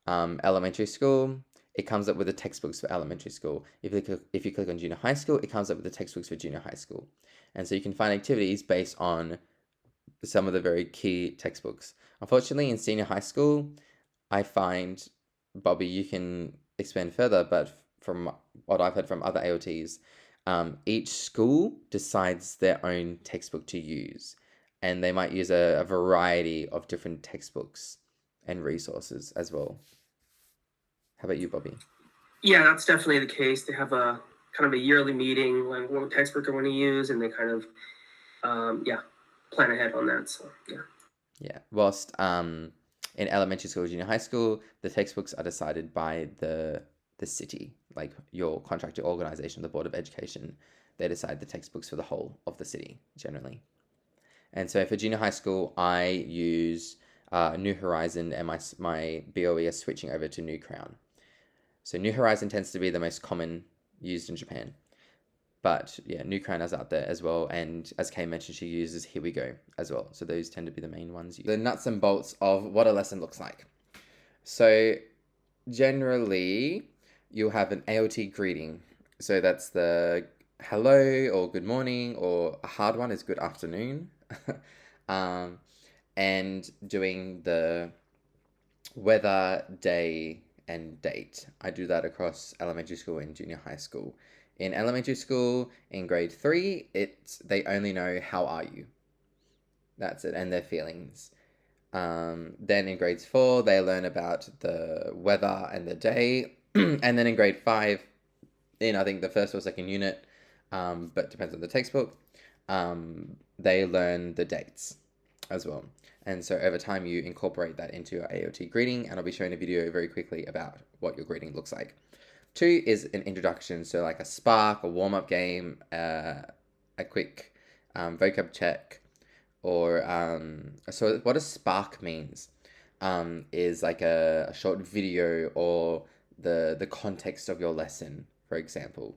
elementary school, it comes up with the textbooks for elementary school. If you click on junior high school, it comes up with the textbooks for junior high school. And so you can find activities based on some of the very key textbooks. Unfortunately, in senior high school, I find, Bobby, you can expand further, but from what I've heard from other AOTs, each school decides their own textbook to use, and they might use a variety of different textbooks and resources as well. How about you, Bobby? Yeah, that's definitely the case. They have a kind of a yearly meeting, like what textbook they're going to use, and they kind of, plan ahead on that. So, yeah. Yeah. Whilst in elementary school, junior high school, the textbooks are decided by the city, like your contractor organization, the Board of Education. They decide the textbooks for the whole of the city, generally. And so for junior high school, I use New Horizon, and my BOE is switching over to New Crown. So New Horizon tends to be the most common used in Japan. But yeah, New Crown is out there as well. And as Kay mentioned, she uses Here We Go as well. So those tend to be the main ones. The nuts and bolts of what a lesson looks like. So generally, you'll have an AOT greeting. So that's the hello or good morning, or a hard one is good afternoon. um, and doing the weather, day, and date. I do that across elementary school and junior high school. In elementary school, in grade 3, they only know how are you. That's it, and their feelings. Then in grades 4, they learn about the weather and the day. And then in grade 5, in I think the first or second unit, but depends on the textbook, they learn the dates as well. And so over time, you incorporate that into your AOT greeting, and I'll be showing a video very quickly about what your greeting looks like. 2 is an introduction, so like a spark, a warm-up game, a quick vocab check, or so what a spark means is like a short video or the context of your lesson, for example.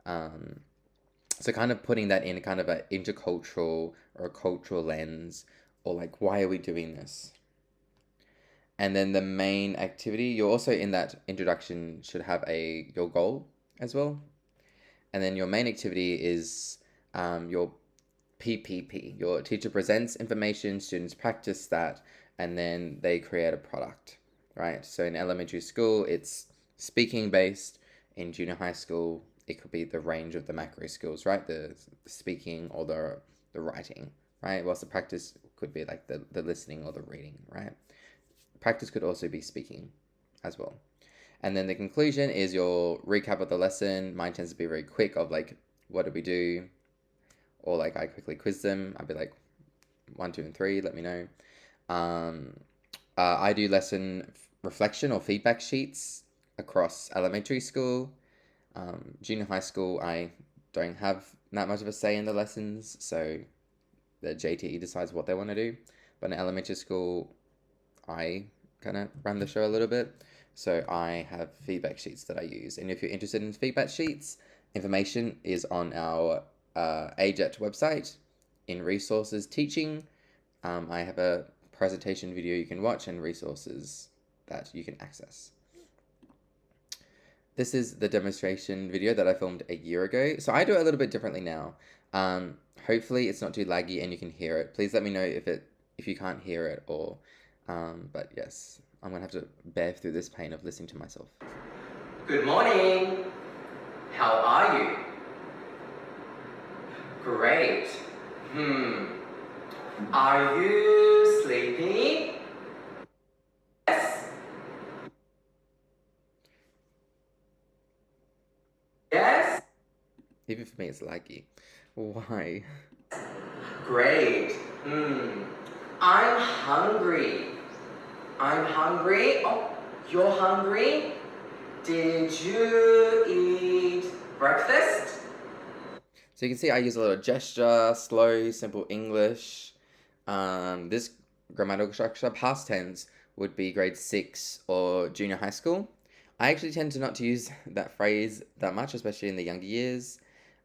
So kind of putting that in kind of an intercultural or a cultural lens, or like, why are we doing this? And then the main activity, you're also in that introduction should have your goal as well. And then your main activity is your PPP. Your teacher presents information, students practice that, and then they create a product, right? So in elementary school, it's speaking based. In junior high school, it could be the range of the macro skills, right? The speaking or the writing, right? Whilst the practice could be like the listening or the reading, right? Practice could also be speaking as well. And then the conclusion is your recap of the lesson. Mine tends to be very quick, of like, what did we do? Or like I quickly quiz them. I'd be like, 1, 2, and 3, let me know. I do lesson reflection or feedback sheets across elementary school. Junior high school, I don't have that much of a say in the lessons, so the JTE decides what they want to do. But in elementary school, I kind of run the show a little bit. So I have feedback sheets that I use. And if you're interested in feedback sheets, information is on our AJET website in resources teaching. I have a presentation video you can watch and resources that you can access. This is the demonstration video that I filmed a year ago. So I do it a little bit differently now. Hopefully it's not too laggy and you can hear it. Please let me know if you can't hear it, or but yes, I'm gonna have to bear through this pain of listening to myself. Good morning. How are you? Great. Are you sleepy? Yes. Yes. Even for me, it's laggy. Why? Great. I'm hungry. I'm hungry. Oh, you're hungry? Did you eat breakfast? So you can see I use a lot of gesture, slow, simple English. This grammatical structure, past tense, would be grade 6 or junior high school. I actually tend to not to use that phrase that much, especially in the younger years.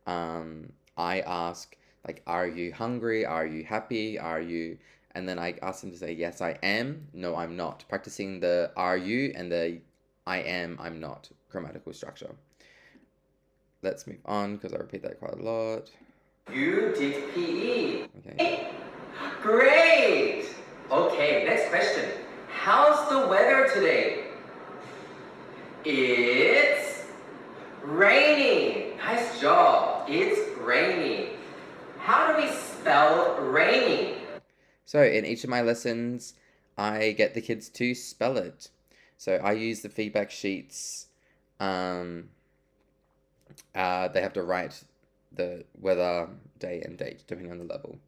I ask, like, are you hungry? Are you happy? Are you... And then I ask them to say, yes, I am. No, I'm not. Practicing the are you and the I am, I'm not grammatical structure. Let's move on, because I repeat that quite a lot. You did PE. Okay. Great! Okay, next question. How's the weather today? It's rainy. Nice job. It's rainy. How do we spell rainy? So in each of my lessons, I get the kids to spell it. So I use the feedback sheets. They have to write the weather, day, and date, depending on the level.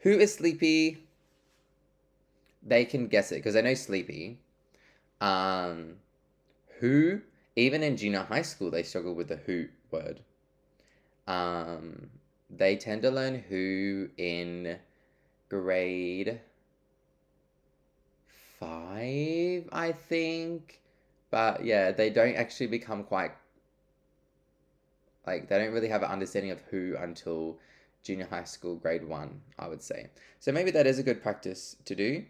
Who is sleepy? They can guess it, because they know sleepy. Who? Even in junior high school, they struggle with the who word. They tend to learn who in grade 5, I think. But yeah, they don't actually become quite... Like, they don't really have an understanding of who until junior high school, grade 1, I would say. So maybe that is a good practice to do,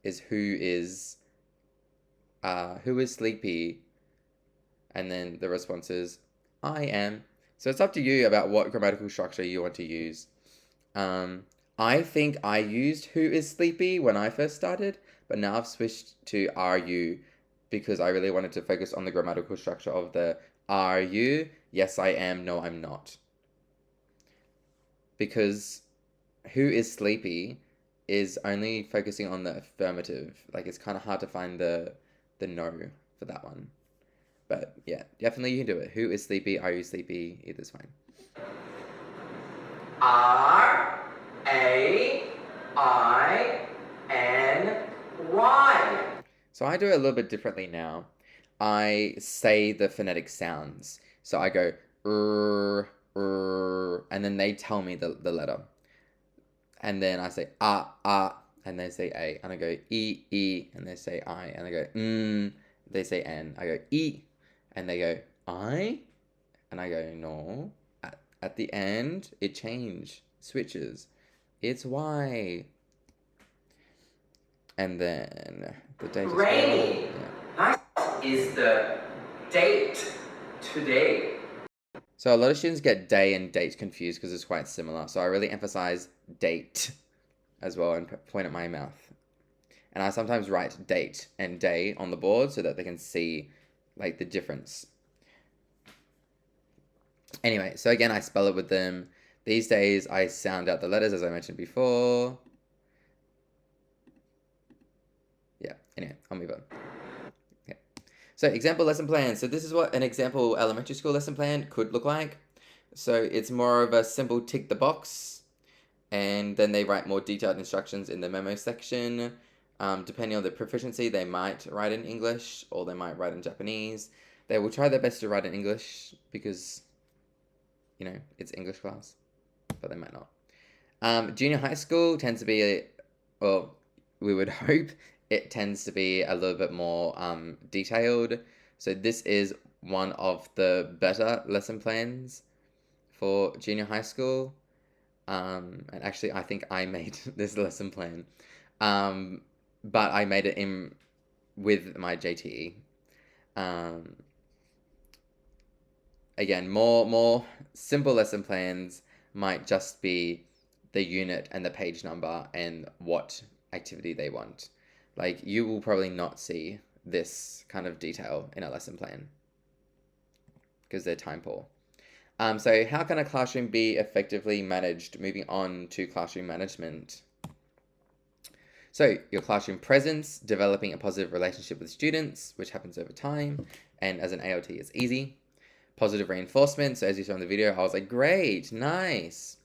is who is who is sleepy? And then the response is, I am. So it's up to you about what grammatical structure you want to use. I think I used who is sleepy when I first started, but now I've switched to are you because I really wanted to focus on the grammatical structure of the are you, yes I am, no I'm not. Because who is sleepy is only focusing on the affirmative. Like it's kind of hard to find the no for that one. But yeah, definitely you can do it. Who is sleepy? Are you sleepy? Either's fine. R-A-I-N-Y. So I do it a little bit differently now. I say the phonetic sounds. So I go and then they tell me the letter. And then I say and they say a, and I go e, and they say I, and I go they say n, I go e, and they go I, and I go no. At the end, it switches. It's y. And then the date Rainy. Nice is the date today. So a lot of students get day and date confused because it's quite similar. So I really emphasize date as well and point at my mouth. And I sometimes write date and day on the board so that they can see like the difference. Anyway, so again, I spell it with them. These days, I sound out the letters as I mentioned before. Yeah, anyway, I'll move on. Okay. So example lesson plan. So this is what an example elementary school lesson plan could look like. So it's more of a simple tick the box. And then they write more detailed instructions in the memo section. Depending on the proficiency, they might write in English or they might write in Japanese. They will try their best to write in English because, you know, it's English class, but they might not. Junior high school tends to be, well, we would hope it tends to be a little bit more detailed. So this is one of the better lesson plans for junior high school. And actually, I think I made this lesson plan, but I made it in with my JTE. Again, more simple lesson plans might just be the unit and the page number and what activity they want. Like you will probably not see this kind of detail in a lesson plan because they're time poor. So how can a classroom be effectively managed? Moving on to classroom management. So your classroom presence, developing a positive relationship with students, which happens over time, and as an ALT it's easy. Positive reinforcement, so as you saw in the video, I was like, great, nice.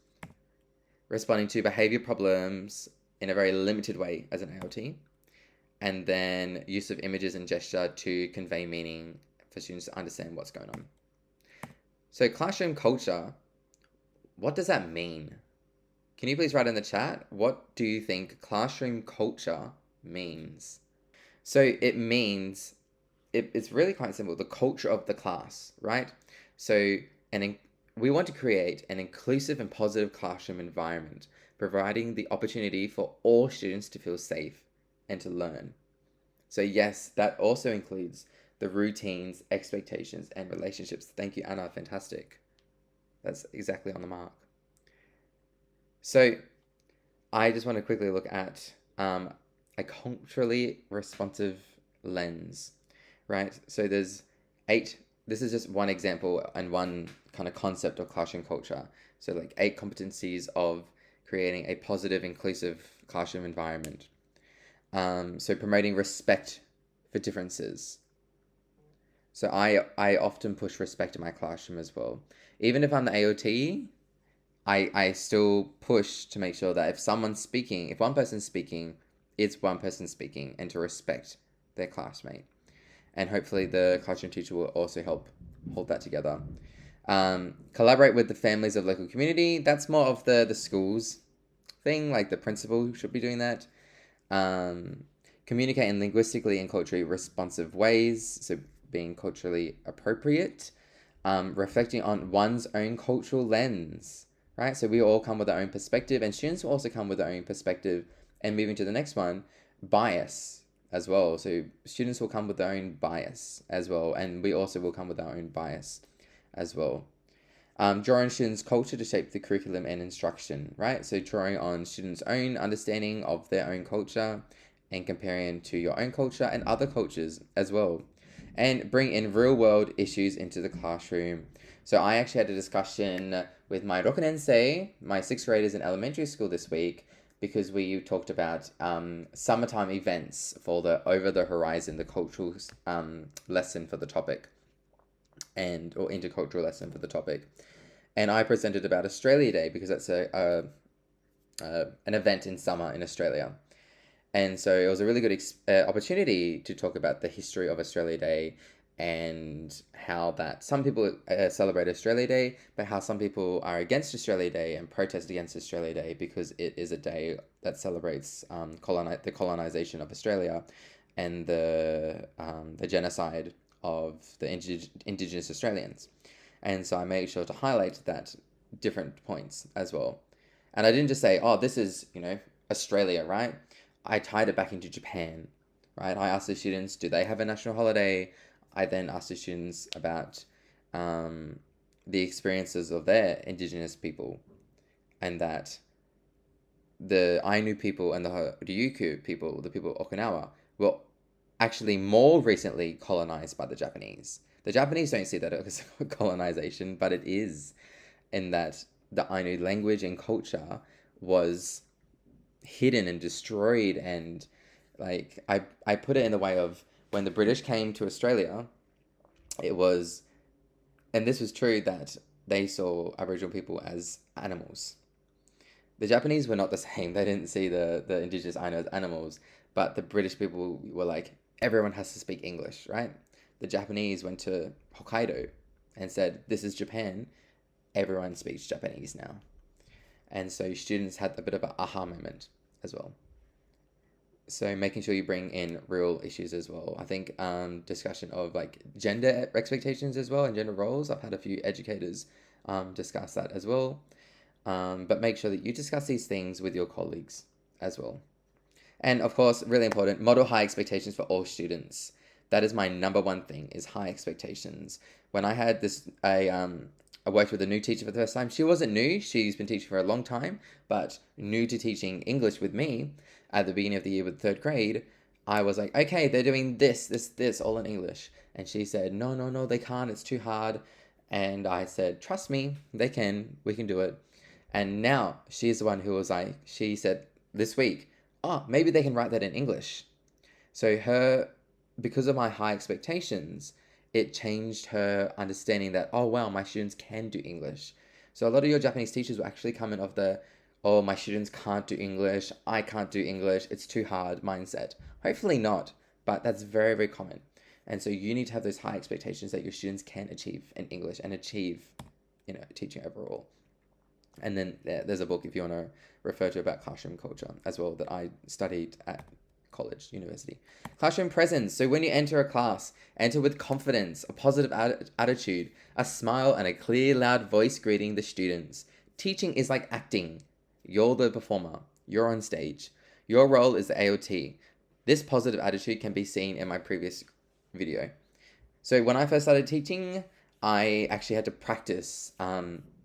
Responding to behavior problems in a very limited way as an ALT. And then use of images and gesture to convey meaning for students to understand what's going on. So classroom culture, what does that mean? Can you please write in the chat, what do you think classroom culture means? So it means, it's really quite simple, the culture of the class, right? So we want to create an inclusive and positive classroom environment, providing the opportunity for all students to feel safe and to learn. So yes, that also includes the routines, expectations, and relationships. Thank you, Anna. Fantastic. That's exactly on the mark. So I just want to quickly look at a culturally responsive lens, right? So there's 8, this is just one example and one kind of concept of classroom culture. So like 8 competencies of creating a positive, inclusive classroom environment. So promoting respect for differences. So I often push respect in my classroom as well. Even if I'm the AOT, I still push to make sure that if someone's speaking, if one person's speaking, it's one person speaking, and to respect their classmate. And hopefully the classroom teacher will also help hold that together. Collaborate with the families of local community. That's more of the schools thing, like the principal should be doing that. Communicate in linguistically and culturally responsive ways, so being culturally appropriate. Reflecting on one's own cultural lens, right? So we all come with our own perspective, and students will also come with their own perspective. And moving to the next one, bias. as well. So students will come with their own bias as well, and we also will come with our own bias as well. Draw on students' culture to shape the curriculum and instruction, right? So drawing on students' own understanding of their own culture and comparing to your own culture and other cultures as well. And bring in real world issues into the classroom. So I actually had a discussion with my rokonensei, my sixth graders in elementary school this week, because we talked about summertime events for the Over the Horizon, the cultural lesson for the topic, or intercultural lesson for the topic. And I presented about Australia Day because that's an event in summer in Australia. And so it was a really good opportunity to talk about the history of Australia Day and how that some people celebrate Australia Day, but how some people are against Australia Day and protest against Australia Day because it is a day that celebrates the colonization of Australia and the genocide of the Indigenous Australians. And so I made sure to highlight that different points as well. And I didn't just say, oh, this is, Australia, right? I tied it back into Japan, right? I asked the students, do they have a national holiday? I then asked the students about the experiences of their Indigenous people, and that the Ainu people and the Ryukyu people, the people of Okinawa, were actually more recently colonized by the Japanese. The Japanese don't see that as colonization, but it is, in that the Ainu language and culture was hidden and destroyed. And like I put it in the way of when the British came to Australia, it was, and this was true, that they saw Aboriginal people as animals. The Japanese were not the same. They didn't see the Indigenous Ainu as animals, but the British people were like, everyone has to speak English, right? The Japanese went to Hokkaido and said, this is Japan, everyone speaks Japanese now. And so students had a bit of an aha moment as well. So making sure you bring in real issues as well. I think discussion of like gender expectations as well and gender roles. I've had a few educators discuss that as well. But make sure that you discuss these things with your colleagues as well. And of course, really important, model high expectations for all students. That is my number one thing, is high expectations. When I had this, I worked with a new teacher for the first time. She wasn't new, she's been teaching for a long time, but new to teaching English with me at the beginning of the year with third grade. I was like, okay, they're doing this, all in English. And she said, no, they can't, it's too hard. And I said, trust me, they can, we can do it. And now she's the one who was like, she said this week, oh, maybe they can write that in English. So because of my high expectations, it changed her understanding that, oh, wow, my students can do English. So a lot of your Japanese teachers will actually come in of the, oh, my students can't do English, I can't do English, it's too hard mindset. Hopefully not, but that's very, very common. And so you need to have those high expectations that your students can achieve in English and achieve, teaching overall. And then there's a book, if you want to refer to, about classroom culture as well, that I studied at college, university. Classroom presence. So when you enter a class, enter with confidence, a positive attitude, a smile, and a clear, loud voice greeting the students. Teaching is like acting. You're the performer. You're on stage. Your role is the AOT. This positive attitude can be seen in my previous video. So when I first started teaching, I actually had to practice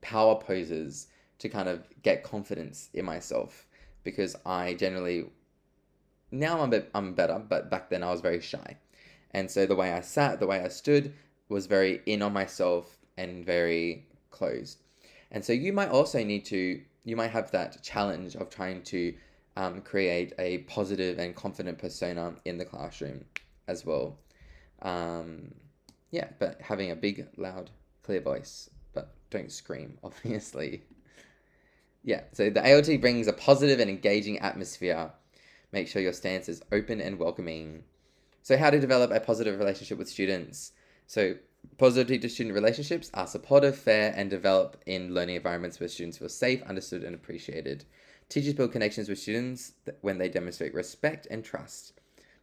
power poses to kind of get confidence in myself, because I generally, now I'm better, but back then I was very shy. And so the way I sat, the way I stood was very in on myself and very closed. And so you might have that challenge of trying to create a positive and confident persona in the classroom as well. But having a big, loud, clear voice, but don't scream, obviously. So the AOT brings a positive and engaging atmosphere. Make sure your stance is open and welcoming. So how to develop a positive relationship with students. So positive teacher-student relationships are supportive, fair, and develop in learning environments where students feel safe, understood, and appreciated. Teachers build connections with students when they demonstrate respect and trust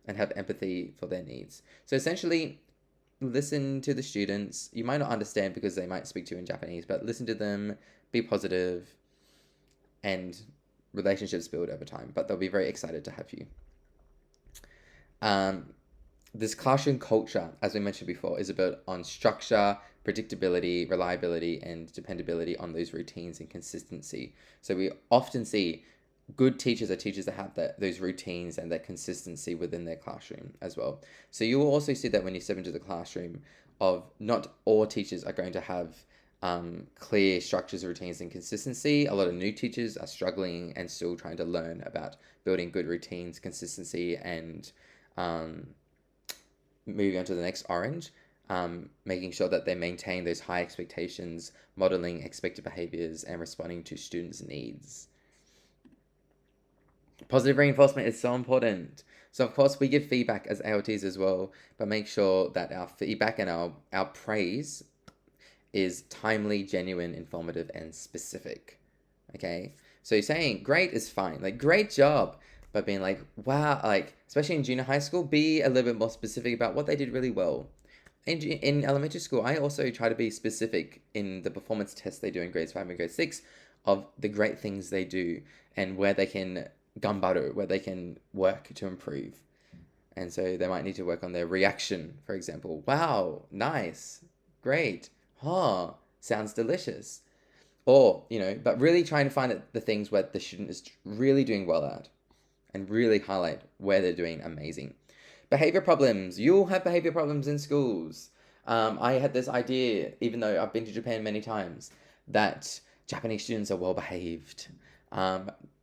and have empathy for their needs. So essentially, listen to the students. You might not understand because they might speak to you in Japanese, but listen to them, be positive, and relationships build over time. But they'll be very excited to have you. this classroom culture, as we mentioned before, is built on structure, predictability, reliability, and dependability on those routines and consistency. So we often see good teachers are teachers that have those routines and that consistency within their classroom as well. So you will also see that when you step into the classroom of not all teachers are going to have clear structures, routines, and consistency. A lot of new teachers are struggling and still trying to learn about building good routines, consistency, and moving on to the next orange, making sure that they maintain those high expectations, modeling expected behaviors, and responding to students' needs. Positive reinforcement is so important. So, of course, we give feedback as ALTs as well, but make sure that our feedback and our praise is timely, genuine, informative, and specific. Okay? So, saying great is fine. Like, great job. But being like, wow, like, especially in junior high school, be a little bit more specific about what they did really well. In elementary school, I also try to be specific in the performance tests they do in grades 5 and grade 6 of the great things they do and where they can ganbaru, where they can work to improve. And so they might need to work on their reaction, for example. Wow, nice, great, huh, sounds delicious. Or, but really trying to find the things where the student is really doing well at and really highlight where they're doing amazing. Behavior problems. You'll have behavior problems in schools. I had this idea, even though I've been to Japan many times, that Japanese students are well behaved.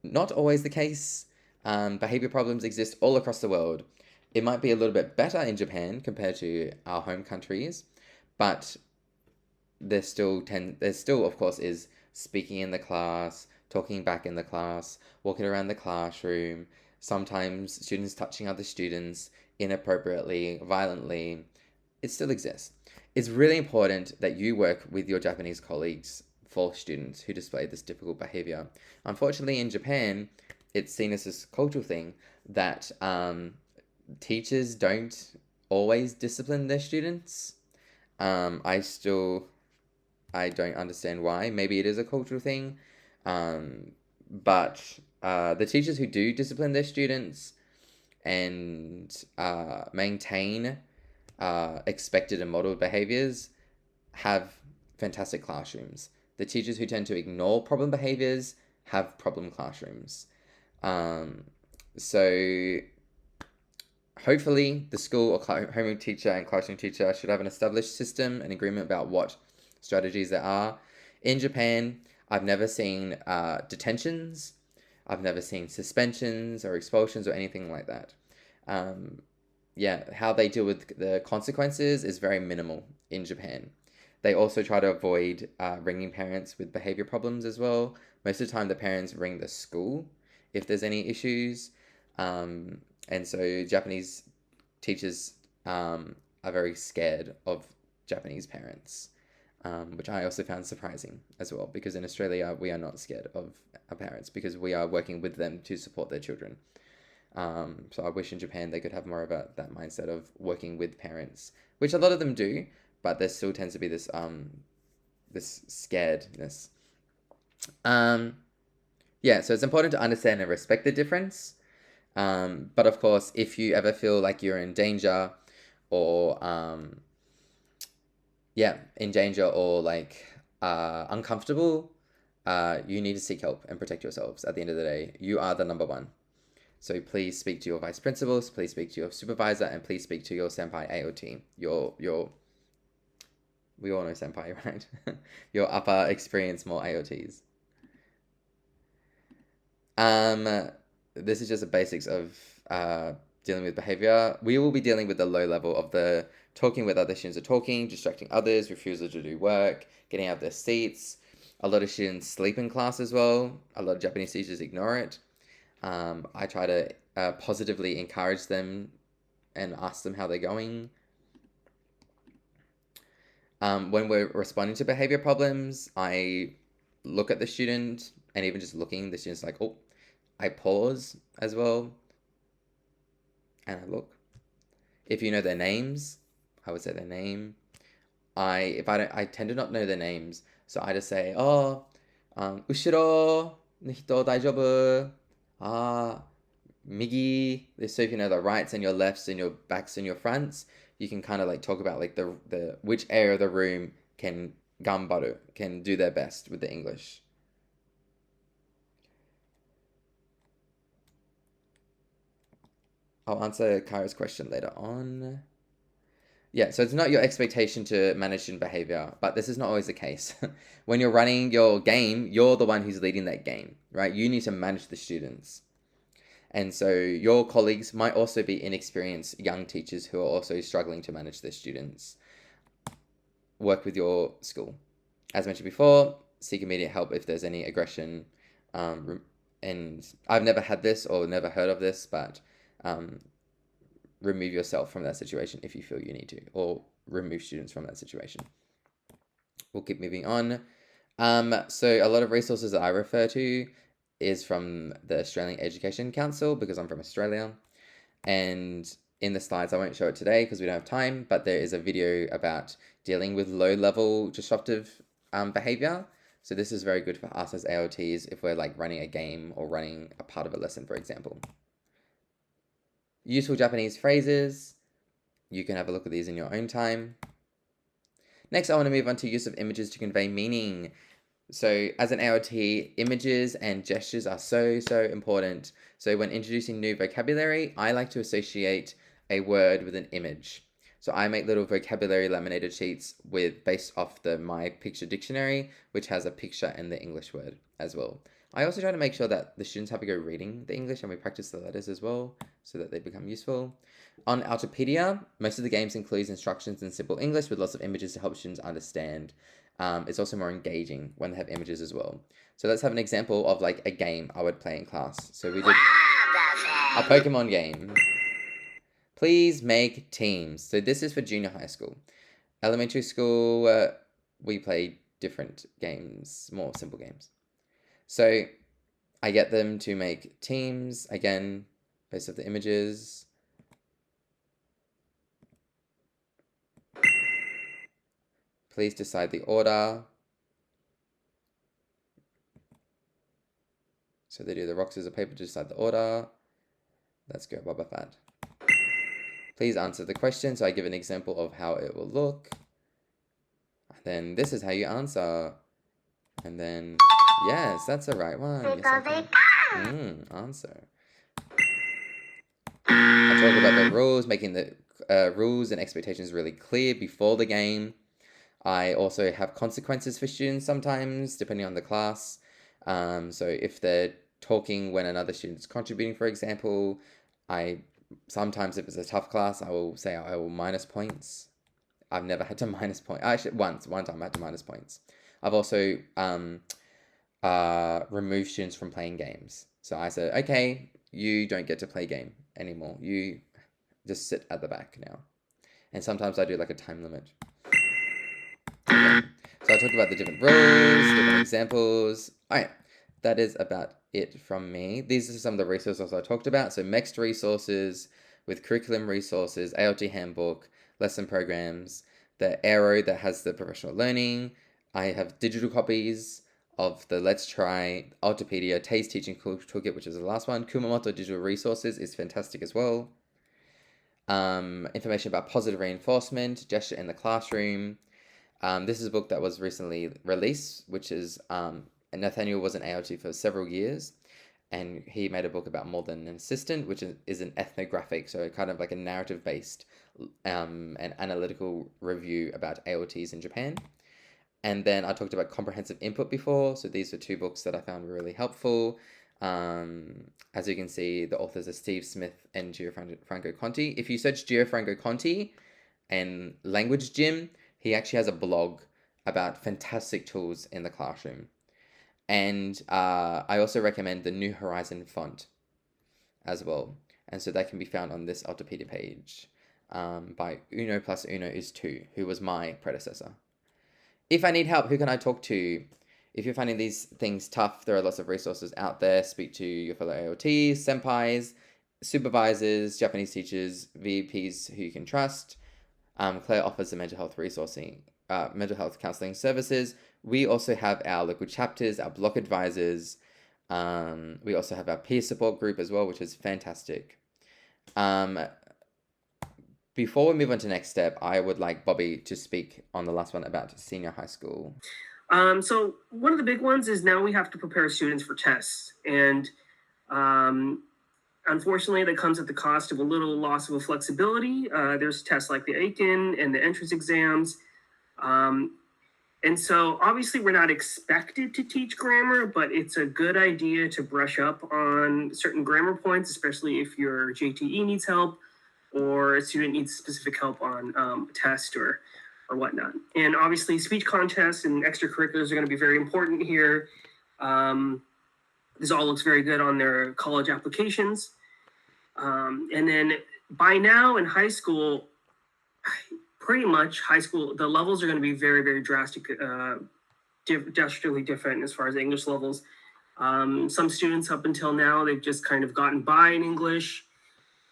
Not always the case. Behavior problems exist all across the world. It might be a little bit better in Japan compared to our home countries, but there still, of course, is speaking in the class, talking back in the class, walking around the classroom, sometimes students touching other students inappropriately, violently. It still exists. It's really important that you work with your Japanese colleagues for students who display this difficult behavior. Unfortunately, in Japan, it's seen as this cultural thing that teachers don't always discipline their students. I don't understand why. Maybe it is a cultural thing. But the teachers who do discipline their students and maintain expected and modeled behaviors have fantastic classrooms. The teachers who tend to ignore problem behaviors have problem classrooms. So hopefully the school or homeroom teacher and classroom teacher should have an established system and agreement about what strategies there are. In Japan, I've never seen detentions. I've never seen suspensions or expulsions or anything like that. How they deal with the consequences is very minimal in Japan. They also try to avoid ringing parents with behavior problems as well. Most of the time, the parents ring the school if there's any issues. And so Japanese teachers are very scared of Japanese parents, which I also found surprising as well, because in Australia, we are not scared of our parents because we are working with them to support their children. So I wish in Japan they could have more of that mindset of working with parents, which a lot of them do, but there still tends to be this this scaredness. So it's important to understand and respect the difference. But of course, if you ever feel like you're in danger or like uncomfortable, you need to seek help and protect yourselves. At the end of the day, you are the number one. So please speak to your vice principals, please speak to your supervisor, and please speak to your senpai AOT. We all know senpai, right? Your upper experience more AOTs. This is just the basics of dealing with behavior. We will be dealing with the low level of the talking with other students are talking, distracting others, refusal to do work, getting out of their seats. A lot of students sleep in class as well. A lot of Japanese teachers ignore it. I try to positively encourage them and ask them how they're going. When we're responding to behavior problems, I look at the student, and even just looking, the student's like, oh, I pause as well, and I look. If you know their names, I would say their name. I tend to not know their names, so I just say, ushiro no hito daijoubu? migi. So if you know the rights and your lefts and your backs and your fronts, you can kind of like talk about like the which area of the room can gambaru, can do their best with the English. I'll answer Kara's question later on. Yeah, so it's not your expectation to manage student behavior, but this is not always the case. When you're running your game, you're the one who's leading that game, right? You need to manage the students. And so your colleagues might also be inexperienced young teachers who are also struggling to manage their students. Work with your school. As mentioned before, seek immediate help if there's any aggression. And I've never had this or never heard of this, but remove yourself from that situation if you feel you need to, or remove students from that situation. We'll keep moving on. So a lot of resources that I refer to is from the Australian Education Council because I'm from Australia. And in the slides, I won't show it today because we don't have time, but there is a video about dealing with low-level disruptive behavior. So this is very good for us as AOTs if we're like running a game or running a part of a lesson, for example. Useful Japanese phrases. You can have a look at these in your own time. Next, I want to move on to use of images to convey meaning. So as an AOT, images and gestures are so important. So when introducing new vocabulary, I like to associate a word with an image. So I make little vocabulary laminated sheets based off the My Picture Dictionary, which has a picture and the English word as well. I also try to make sure that the students have a go reading the English and we practice the letters as well so that they become useful. On Altipedia, most of the games includes instructions in simple English with lots of images to help students understand. It's also more engaging when they have images as well. So let's have an example of like a game I would play in class. So we did a Pokemon game. Please make teams. So this is for junior high school. Elementary school, we play different games, more simple games. So I get them to make teams, again, based off the images. Please decide the order. So they do the rock, scissors, paper to decide the order. Let's go Boba Fett. Please answer the question. So I give an example of how it will look. And then this is how you answer. And then, yes, that's the right one. Yes, answer. I talk about the rules, making the rules and expectations really clear before the game. I also have consequences for students sometimes, depending on the class. So if they're talking when another student's contributing, for example, sometimes if it's a tough class, I will say I will minus points. I've never had to minus points. Actually, one time I had to minus points. I've also removed students from playing games. So I said, okay, you don't get to play game anymore. You just sit at the back now. And sometimes I do like a time limit. Okay. So I talked about the different rules, different examples. All right, that is about it from me. These are some of the resources I talked about. So mixed resources with curriculum resources, ALT handbook, lesson programs, the Aero that has the professional learning. I have digital copies of the Let's Try, Altipedia, Taste Teaching Toolkit, which is the last one. Kumamoto Digital Resources is fantastic as well. Information about positive reinforcement, gesture in the classroom. This is a book that was recently released, which is Nathaniel was an AOT for several years, and he made a book about More Than an Assistant, which is an ethnographic, so kind of like a narrative-based and analytical review about AOTs in Japan. And then I talked about comprehensive input before, so these are two books that I found really helpful. As you can see, the authors are Steve Smith and Gianfranco Conti. If you search Gianfranco Conti and Language Gym, he actually has a blog about fantastic tools in the classroom. And I also recommend the New Horizon font as well. And so that can be found on this Altipedia page by Uno plus Uno is 2, who was my predecessor. If I need help, who can I talk to? If you're finding these things tough, there are lots of resources out there. Speak to your fellow AOTs, senpais, supervisors, Japanese teachers, VPs who you can trust. CLAIR offers the mental health counseling services. We also have our local chapters, our block advisors, We also have our peer support group as well, which is fantastic. Before we move on to the next step, I would like Bobby to speak on the last one about senior high school. So one of the big ones is now we have to prepare students for tests. And unfortunately, that comes at the cost of a little loss of flexibility. There's tests like the AJET and the entrance exams. And so obviously we're not expected to teach grammar, but it's a good idea to brush up on certain grammar points, especially if your JTE needs help or a student needs specific help on a test or whatnot. And obviously speech contests and extracurriculars are going to be very important here. This all looks very good on their college applications. And then by now in high school, pretty much high school, the levels are going to be very, very drastically different as far as English levels. Some students up until now, they've just kind of gotten by in English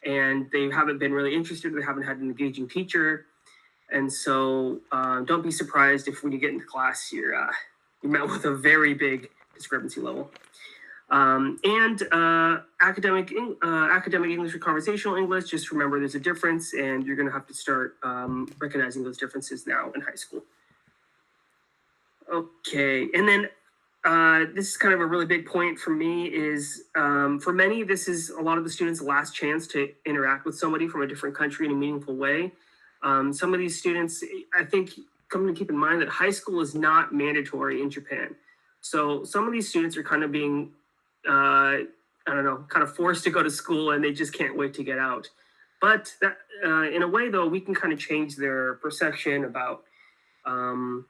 and they haven't been really interested. They haven't had an engaging teacher. And so don't be surprised if when you get into class, you're met with a very big discrepancy level. Academic English or conversational English, just remember there's a difference and you're going to have to start recognizing those differences now in high school. Okay, and then this is kind of a really big point for me is for many, this is a lot of the students' last chance to interact with somebody from a different country in a meaningful way. Some of these students, I think, come to keep in mind that high school is not mandatory in Japan. So some of these students are kind of being I don't know, kind of forced to go to school and they just can't wait to get out. But that, in a way, though, we can kind of change their perception about, foreign,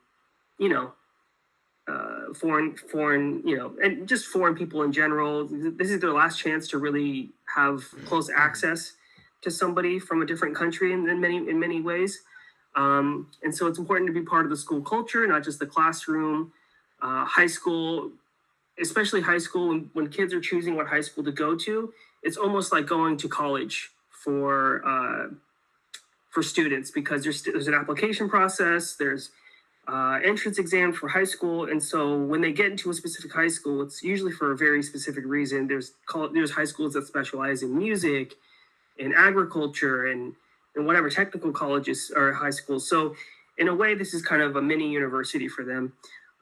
and just foreign people in general. This is their last chance to really have close access to somebody from a different country in many ways. And so it's important to be part of the school culture, not just the classroom. High school, especially high school, when kids are choosing what high school to go to, it's almost like going to college for students because there's an application process, there's entrance exam for high school, and so when they get into a specific high school, it's usually for a very specific reason. There's high schools that specialize in music, in agriculture, and whatever technical colleges or high schools. So in a way, this is kind of a mini university for them.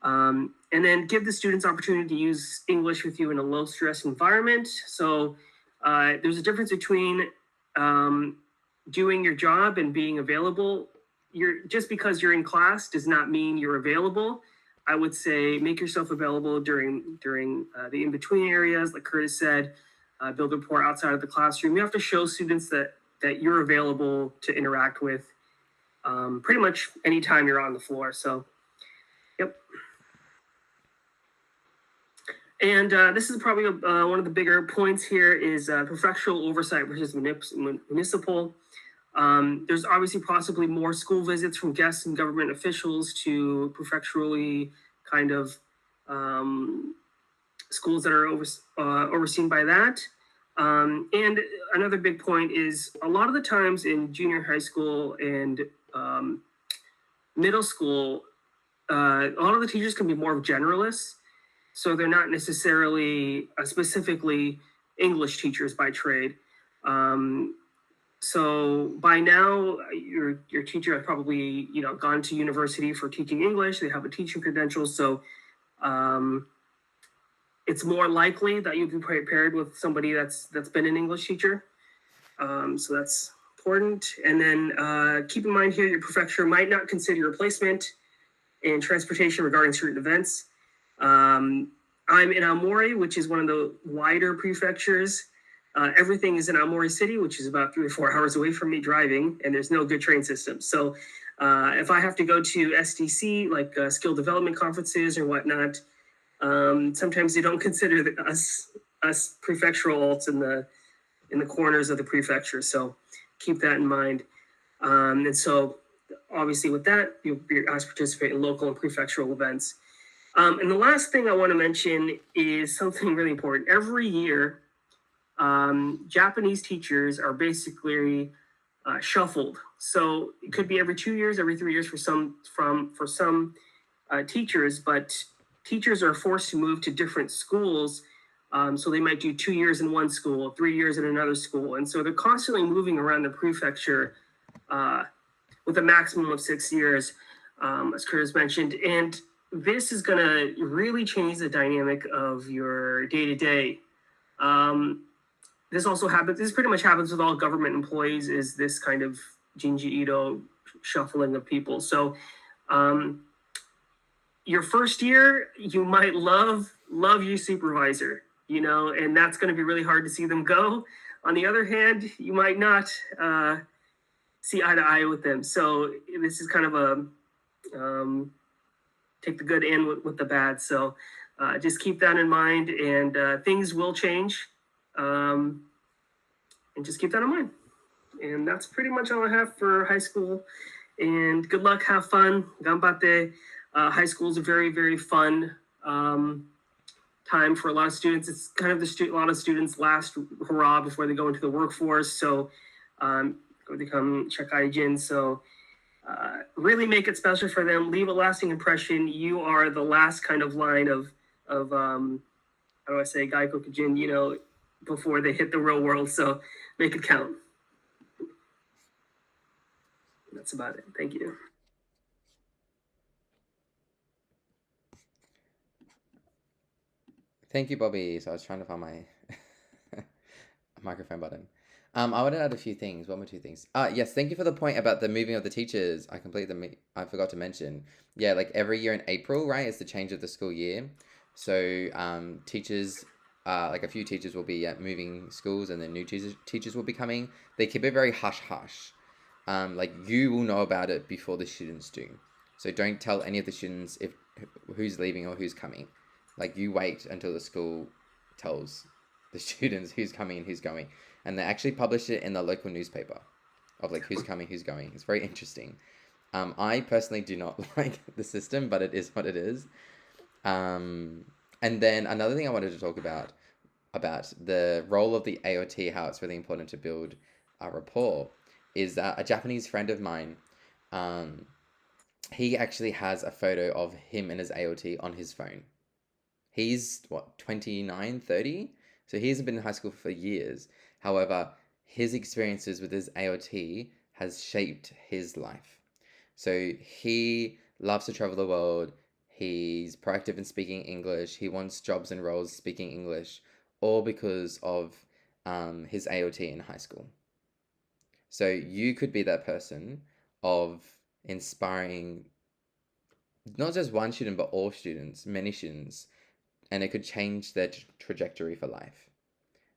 And then give the students opportunity to use English with you in a low stress environment. So there's a difference between doing your job and being available. Just because you're in class does not mean you're available. I would say make yourself available during the in-between areas, like Curtis said, build rapport outside of the classroom. You have to show students that you're available to interact with pretty much anytime you're on the floor. So, yep. And this is probably one of the bigger points here is prefectural oversight versus municipal. There's obviously possibly more school visits from guests and government officials to prefecturally kind of schools that are overseen by that. And another big point is a lot of the times in junior high school and middle school, a lot of the teachers can be more of generalists. So they're not necessarily specifically English teachers by trade. So by now, your teacher has probably gone to university for teaching English. They have a teaching credential, so it's more likely that you'll be paired with somebody that's been an English teacher. So that's important. And then keep in mind here, your prefecture might not consider your placement and transportation regarding certain events. I'm in Aomori, which is one of the wider prefectures. Everything is in Aomori City, which is about 3 or 4 hours away from me driving, and there's no good train system. So if I have to go to SDC, like skill development conferences or whatnot, sometimes they don't consider us prefectural alts in the corners of the prefecture. So keep that in mind. And so obviously with that, you'll be asked to participate in local and prefectural events. And the last thing I want to mention is something really important. Every year, Japanese teachers are basically shuffled. So it could be every 2 years, every 3 years for some teachers, but teachers are forced to move to different schools So they might do 2 years in one school, 3 years in another school. And so they're constantly moving around the prefecture uh, with a maximum of 6 years, as Curtis mentioned. And this is going to really change the dynamic of your day to day. This also happens, this pretty much happens with all government employees, is this kind of Jinji Ito shuffling of people. So um, your first year, you might love your supervisor, and that's going to be really hard to see them go. On the other hand, you might not see eye to eye with them. So this is kind of a take the good and with the bad. So just keep that in mind, and things will change, and just keep that in mind. And that's pretty much all I have for high school. And good luck, have fun, ganbate. High school is a very, very fun time for a lot of students. It's kind of a lot of students' last hurrah before they go into the workforce. So go become chakaijin. So really make it special for them. Leave a lasting impression. You are the last kind of line of how do I say, gaikokujin, before they hit the real world. So make it count. That's about it. Thank you. Thank you, Bobby. So I was trying to find my microphone button. I wanted to add a few things. One or two things. Yes, thank you for the point about the moving of the teachers. I forgot to mention. Yeah, like every year in April, right, is the change of the school year. So teachers, like a few teachers will be moving schools, and then new teachers will be coming. They keep it very hush hush. Like you will know about it before the students do. So don't tell any of the students if who's leaving or who's coming. Like you wait until the school tells the students who's coming and who's going, and they actually publish it in the local newspaper of like who's coming, who's going. It's very interesting. I personally do not like the system, but it is what it is. And then another thing I wanted to talk about the role of the AOT, how it's really important to build a rapport, is that a Japanese friend of mine, he actually has a photo of him and his AOT on his phone. He's, 29, 30? So he hasn't been in high school for years. However, his experiences with his AOT has shaped his life. So he loves to travel the world. He's proactive in speaking English. He wants jobs and roles speaking English, all because of his AOT in high school. So you could be that person of inspiring not just one student, but all students, many students, and it could change their trajectory for life.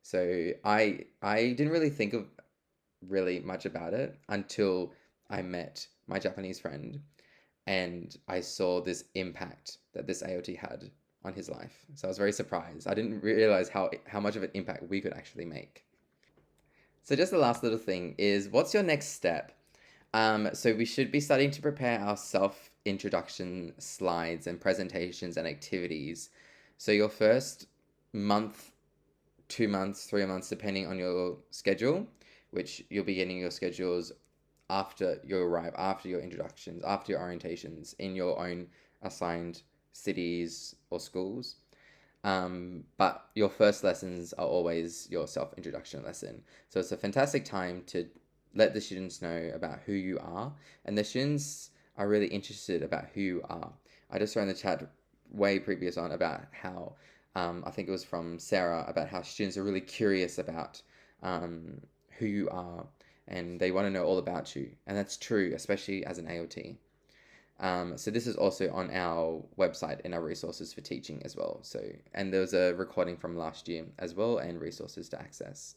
So I didn't really think of really much about it until I met my Japanese friend, and I saw this impact that this AOT had on his life. So I was very surprised. I didn't realize how much of an impact we could actually make. So just the last little thing is, what's your next step? So we should be starting to prepare our self-introduction slides and presentations and activities. So your first month, 2 months, 3 months, depending on your schedule, which you'll be getting your schedules after you arrive, after your introductions, after your orientations in your own assigned cities or schools. But your first lessons are always your self-introduction lesson. So it's a fantastic time to let the students know about who you are, and the students are really interested about who you are. I just saw in the chat way previous on about how I think it was from Sarah, about how students are really curious about who you are, and they want to know all about you, and that's true, especially as an AOT. So this is also on our website in our resources for teaching as well. So, and there was a recording from last year as well, and resources to access.